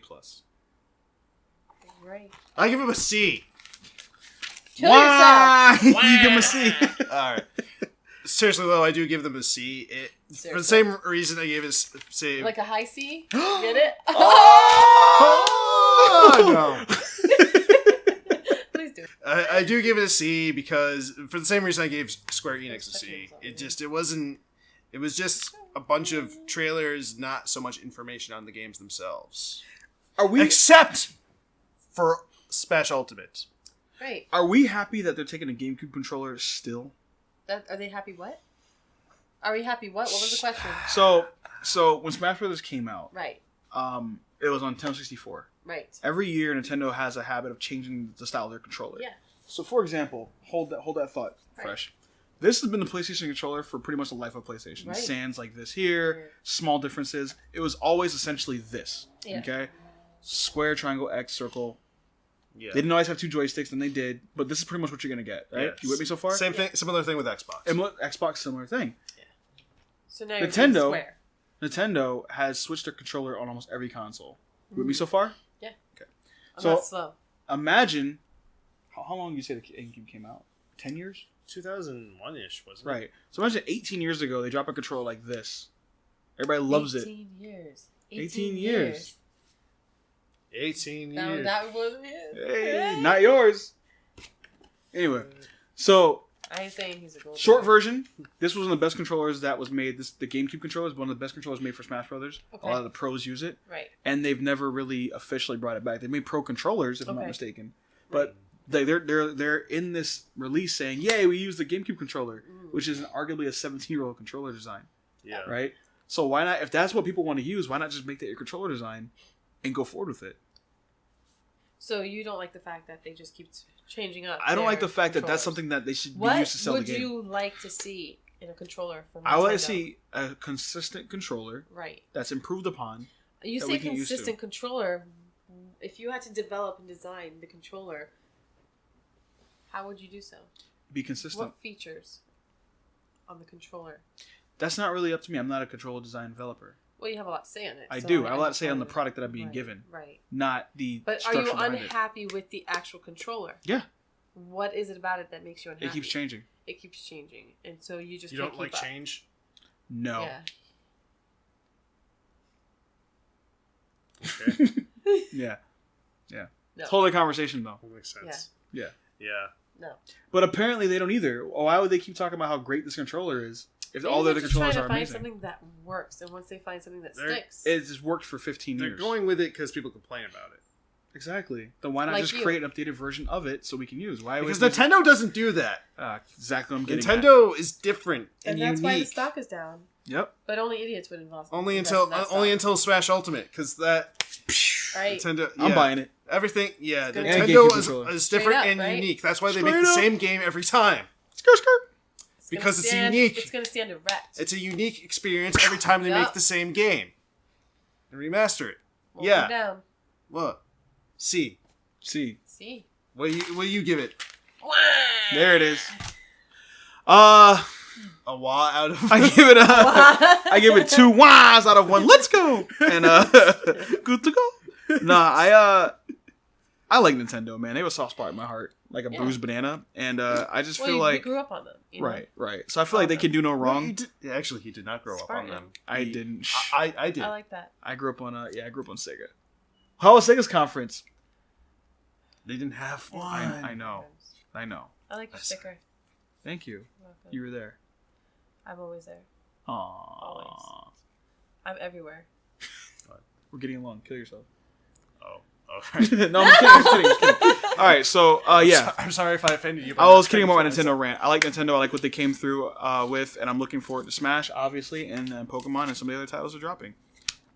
Right.
I give him a C.
Kill
Why?
yourself.
You give him a C.
All right. Seriously though, I do give them a C. For the same reason I gave it say.
Like a high C? Get it?
Oh no!
Please do.
I do give it a C because for the same reason I gave Square Enix a C. It was just a bunch of trailers, not so much information on the games themselves.
Are we
Except for Smash Ultimate.
Right.
Are we happy that they're taking a GameCube controller still?
Are they happy what? Are we happy what? What was the question?
So when Smash Brothers came out,
Right.
it was on Nintendo 64.
Right.
Every year, Nintendo has a habit of changing the style of their controller.
Yeah.
So, for example, hold that thought
Right.
fresh. This has been the PlayStation controller for pretty much the life of PlayStation.
Right.
Sans like this here,
Yeah.
small differences. It was always essentially this.
Yeah.
Okay, square, triangle, X, circle.
Yeah.
They didn't always have two joysticks, and they did. But this is pretty much what you're gonna get, right?
Yes.
You with me so far?
Same thing. Similar thing with Xbox.
And Xbox, similar thing.
So now you're
Nintendo-
being square.
Nintendo has switched their controller on almost every console. You with me so far?
I'm
So-
not slow.
Imagine how long did you say the GameCube came out? 10 years?
2001-ish, wasn't it?
Right. So imagine 18 years ago they drop a controller like this. Everybody loves
18 years.
18 years.
18
No,
years.
that wasn't his.
Hey, not yours. Anyway, so
I ain't saying he's a gold.
short
digger.
version. This was one of the best controllers that was made. The GameCube controller is one of the best controllers made for Smash Brothers.
Okay.
A lot of the pros use it,
Right.
and they've never really officially brought it back. They made pro controllers, if I'm not
Okay.
mistaken, but they're in this release saying, "Yay, we use the GameCube controller," which is arguably a 17-year-old controller design.
Yeah.
Right? So why not, if that's what people want to use, why not just make that your controller design and go forward with it?
So you don't like the fact that they just keep changing up.
I don't like
their
the fact that that's
controllers.
something that they should be
What
used to sell the
would
game.
you like to see in a controller from
I would like
Nintendo?
to see a consistent controller
Right.
that's improved upon.
You
that
say
we get used to.
consistent controller. If you had to develop and design the controller, how would you do so?
Be consistent.
What features on the controller?
That's not really up to me. I'm not a controller design developer.
Well, you have a lot to say on it.
I
so
do. I have a lot to say on the
understand.
product that I'm being
Right,
given,
Right.
not the
But are
structure
you
behind it.
unhappy with the actual controller?
Yeah.
What is it about it that makes you unhappy?
It keeps changing.
It keeps changing, and so you just
You
can't
don't like
keep up.
change?
No.
Yeah.
Okay.
Yeah. Yeah.
No.
Totally conversation though.
That makes sense.
Yeah.
Yeah.
No.
But apparently they don't either. Why would they keep talking about how great this controller is if all the
Maybe
other
they're just trying
controllers
to
are
find
amazing?
something that works, and once they find something that
They're-
sticks,
It's just worked for 15
They're
years.
going with it because people complain about it.
Exactly. Then why not
Like
just
you.
create an updated version of it so we can use? Why?
Because
would we-
Nintendo doesn't do that.
Exactly. What I'm getting at.
Nintendo is different
And
and
that's why the
unique.
stock is down.
Yep.
But only idiots would invest.
Only
invest
until
in that
only
stock.
until Smash Ultimate, because that
Right.
Nintendo.
I'm
yeah,
buying it.
everything. Yeah,
good.
And
Nintendo
GameCube
is
controller.
different
Straight up,
and
right?
unique. That's why they
Straight
make the
up.
same game every time.
Skirt, skirt.
It's
because
gonna
it's
stand-
unique.
It's going to stand erect.
It's a unique experience every time they make
Yep.
the same game and remaster it.
Won't
yeah.
come down.
What? C.
See.
See.
What do you give it?
There it is.
A wah out of.
I give it I give it 2 wahs out of 1. Let's go. And good to go. Nah, I like Nintendo, man. They have a soft spot in my heart, like a
Yeah.
bruised banana. And I just
Well,
feel
you
like
grew up on them. You know?
right. So I feel like they can do no
Well,
wrong.
yeah, actually, he did not grow up on
Spartan.
them.
I
He-
didn't.
I did.
I like that.
I grew up on I grew up on Sega. How was Sega's conference?
They didn't have one.
I know. I know.
I like your sticker.
Thank you.
You're welcome.
You were there.
I'm always there.
Aww.
I'm everywhere.
We're getting along. Kill yourself.
Oh, okay.
No, I'm kidding. All right, so yeah.
I'm sorry if I offended you.
I was kidding about my Nintendo rant. I like Nintendo. I like what they came through with, and I'm looking forward to Smash, obviously, and Pokemon, and some of the other titles are dropping.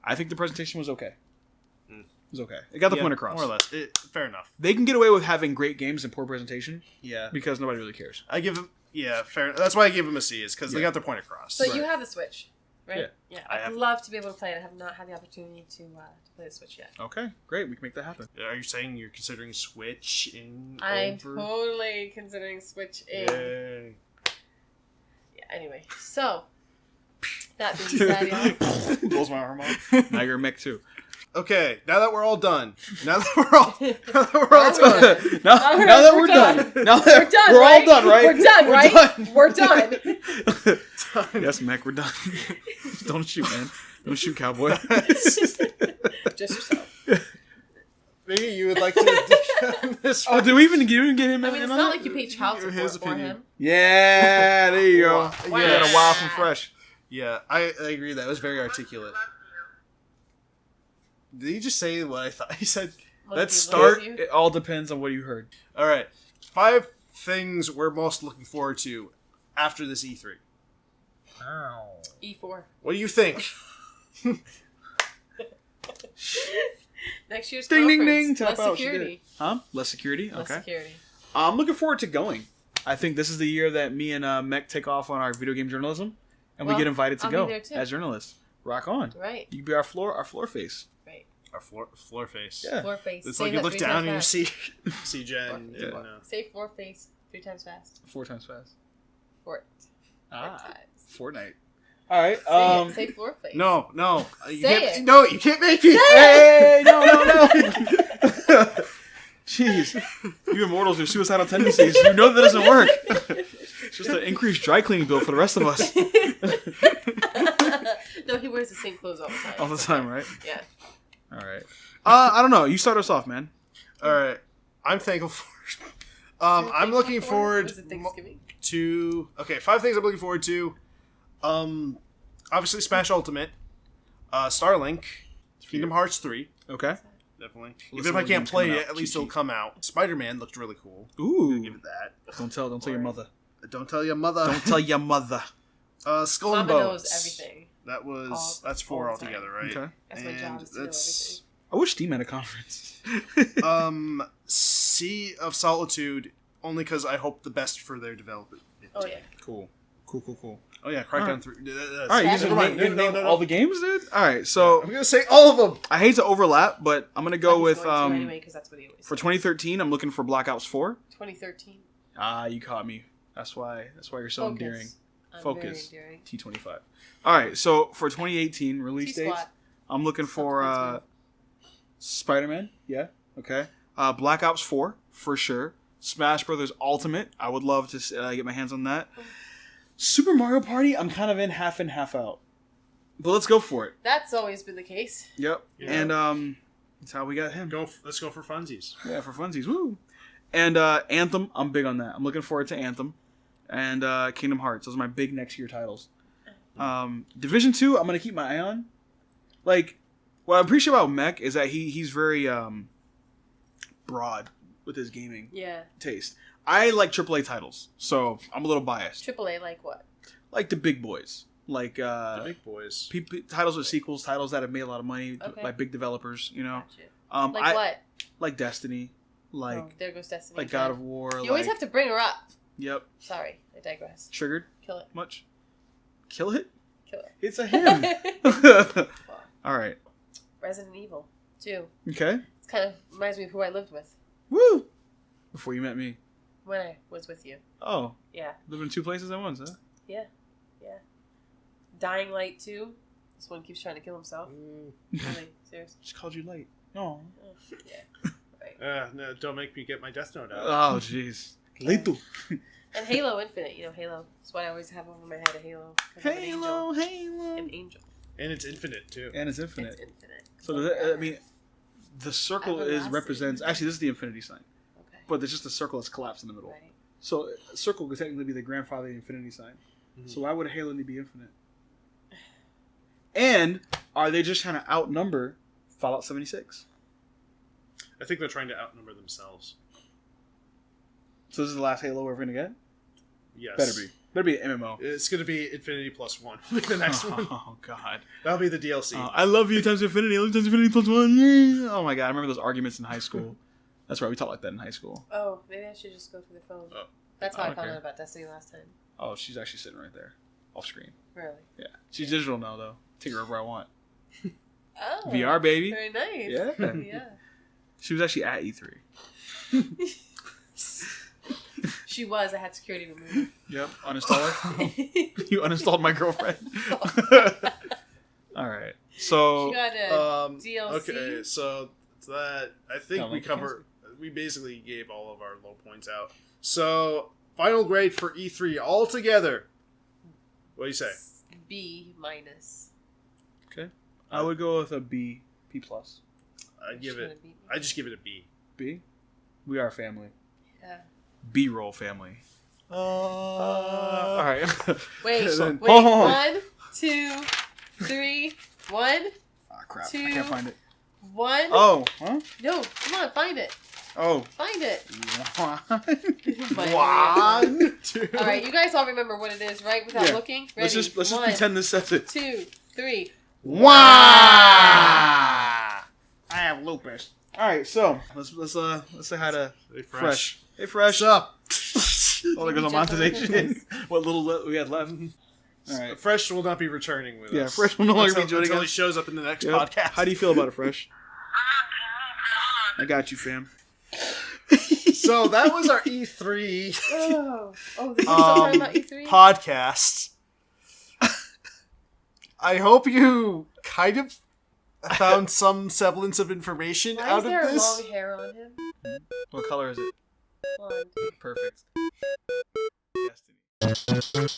I think the presentation was okay. It was okay. It got the point across.
more or less. Fair enough.
They can get away with having great games and poor presentation
Yeah,
because nobody really cares.
I give them. Yeah, fair. That's why I gave them a C, is because they
Yeah.
got their point across.
So
Right.
you have the Switch, right?
Yeah.
I
I'd
have-
love to be able to play it. I have not had the opportunity to play the Switch yet.
Okay, great. We can make that happen.
Are you saying you're considering switching
I'm
over?
totally considering Switch in.
Yay.
Yeah, anyway, so that being said, y'all,
Blows my arm off. Now you're a mech too.
Okay, now that we're all done. Now that we're all done.
now that we're done. Now that
we're done.
we're
right?
all done, right?
We're done, right?
done.
We're done.
Yes, mech, we're done. Don't shoot, man. Don't shoot, cowboy.
Just yourself.
Maybe you would like to this
Oh, did we even get him?
I mean, it's not like you pay child support
His
for
opinion.
him.
Yeah, there you go.
Wow.
Yeah, a wow from Fresh.
Yeah, I agree. That was very articulate. Did he just say what I thought he said? Let's
Look at
start.
you.
It all depends on what you heard.
All right, 5 things we're most looking forward to after this E3.
E4.
What do you think?
Next year's
Ding, ding,
conference.
ding. Tap
Less
out. She did
security.
it. Huh? Less security?
Less
Okay.
security.
I'm looking forward to going. I think this is the year that me and Mech take off on our video game journalism, and we
Well,
get invited to
I'll be
go
there too.
as journalists. Rock on.
Right.
You can be our floor face.
Right.
Our floor face.
Yeah.
Floor face.
It's
Say
like you
that
look
3
down and you
times
see
fast.
see Jen.
Yeah.
and,
Say floor face 3 times fast.
4 times fast.
Four
Ah,
times.
Fortnight. All right.
Say it. Say floor face.
No. You
Say
can't,
it.
No, you can't make it.
Hey, no. Jeez. You immortals with suicidal tendencies. You know that doesn't work. It's just an increased dry cleaning bill for the rest of us.
No, he wears the same clothes all the time.
All the time, right?
Yeah.
All right. I don't know. You start us off, man.
All right. I'm thankful for. I'm looking forward
Was it Thanksgiving?
to. Okay, 5 things I'm looking forward to. Obviously Smash Ultimate, Starlink, Kingdom Hearts 3,
Okay.
definitely.
Listen,
Even if I
when
can't
games
play
come
it,
out,
at least
cheat
it'll
sheet.
come out. Spider-Man looked really cool.
Ooh.
Give it that.
Don't tell your mother.
Don't tell your mother.
Don't tell your mother.
Skull and
Mama
Bones.
knows everything.
That's 4
all the time.
altogether, right?
Okay.
That's my job, is to know
that's
I wish Steam had a conference.
Sea of Solitude, only because I hope the best for their development.
Oh, yeah.
Cool.
Oh yeah, Crackdown 3.
All right, you just
Never mind.
name all the games, dude. All right, so
I'm gonna say all of them.
I hate to overlap, but I'm gonna go
He's
with
going to anyway, 'cause that's what he always
for
says.
2013. I'm looking for Black Ops 4.
2013.
Ah, you caught me. That's why you're so
Focus.
endearing.
I'm
Focus.
very endearing.
T25. All right, so for 2018 release dates,
T-Squad.
I'm looking for Spider-Man. Yeah, okay. Black Ops 4 for sure. Smash Brothers Ultimate. I would love to get my hands on that. Super Mario Party. I'm kind of in, half out. But let's go for it.
That's always been the case.
Yep.
Yeah.
And that's how we got him.
Let's go for funsies.
Yeah, for funsies. Woo. And Anthem. I'm big on that. I'm looking forward to Anthem. And Kingdom Hearts. Those are my big next year titles. Division 2. I'm gonna keep my eye on. Like, what I appreciate about Mech is that he's very broad with his gaming
Yeah.
taste. I like AAA titles, so I'm a little biased.
AAA, like what?
Like the big boys, like
The big boys.
titles with sequels, titles that have made a lot of money
Okay.
by big developers. You know,
Gotcha. Like
I
what?
like Destiny, like
Oh, there goes Destiny.
like God of War.
You always have to bring her up.
Yep.
Sorry, I digress.
Triggered
Kill it.
much? Kill it.
Kill her.
It's a him. All right.
Resident Evil 2.
Okay.
It kind of reminds me of who I lived with
Woo. Before you met me.
when I was with you.
Oh,
Yeah.
living in 2 places at once, huh?
Yeah. Dying Light 2. This one keeps trying to kill himself. Really? Serious?
Just called you late. No.
Oh, yeah. Right.
No, don't make me get my Death Note out.
Oh, jeez. Lito.
And Halo Infinite. You know, Halo. That's what I always have over my head, a Halo. 'Cause I'm
Halo, Halo.
An angel.
And it's infinite, too.
And it's infinite.
It's infinite.
So does that, I mean, the circle is
Everlasting.
represents. Actually, this is the infinity sign,
Okay.
but there's just a circle that's collapsed in the middle.
Right.
So a circle could technically be the grandfather of the infinity sign.
Mhm.
So why would a Halo need to be infinite? And are they just trying to outnumber Fallout 76?
I think they're trying to outnumber themselves.
So this is the last Halo we're gonna get.
Yes.
Better be an MMO.
It's going to be Infinity plus 1. Like the next one.
Oh God.
That'll be the DLC.
I love you times infinity. I love you times infinity plus 1. Oh my God. I remember those arguments in high school. That's right. We talked like that in high school.
Oh, maybe I should just go through the phone.
Oh.
That's how I found
Okay.
out about Destiny last time.
Oh, she's actually sitting right there, off screen.
Really?
Yeah. She's digital now though. Take her wherever I want.
Oh.
VR baby.
Very nice.
Yeah.
Yeah.
She was actually at E3.
She was. I had security removed.
Yep. Uninstall her. You uninstalled my girlfriend. All right. So
She got a DLC.
Okay, so that I think
Don't
we
make it
cover. We basically gave all of our low points out. So final grade for E3 altogether. What do you say?
B minus.
okay. I would go with a B, B plus.
I give
She's
it.
gonna beat me.
I just give it a B.
B. We are family.
Yeah.
B-roll family. All right.
Wait.
So-
Wait.
Hold on.
1, 2, 3. 1,
Ah, crap.
Two.
I can't find it.
1.
Oh. Huh?
No, come on, find it.
Oh.
Find it.
One.
One, two.
All right, you guys all remember what it is, right? Without
Yeah.
looking. Ready?
Let's just
1,
pretend this says it.
2, 3.
Wow! I have lupus. All right, so let's say hi to
Hey,
Fresh. Hey, Fresh.
What's up?
Oh, there goes a monetization. What little we had left. All right.
Fresh will not be returning with us.
Yeah, Fresh will no longer be joining
until
us.
he shows up in the next
Yep.
podcast.
How do you feel about it, Fresh? I got you, fam.
So that was our E3
Oh, this is still talking about E3?
podcast. I hope you kind of found some semblance of information
Why
out
is there
of this.
long hair on him?
What color is it?
Blonde.
Perfect. Destiny.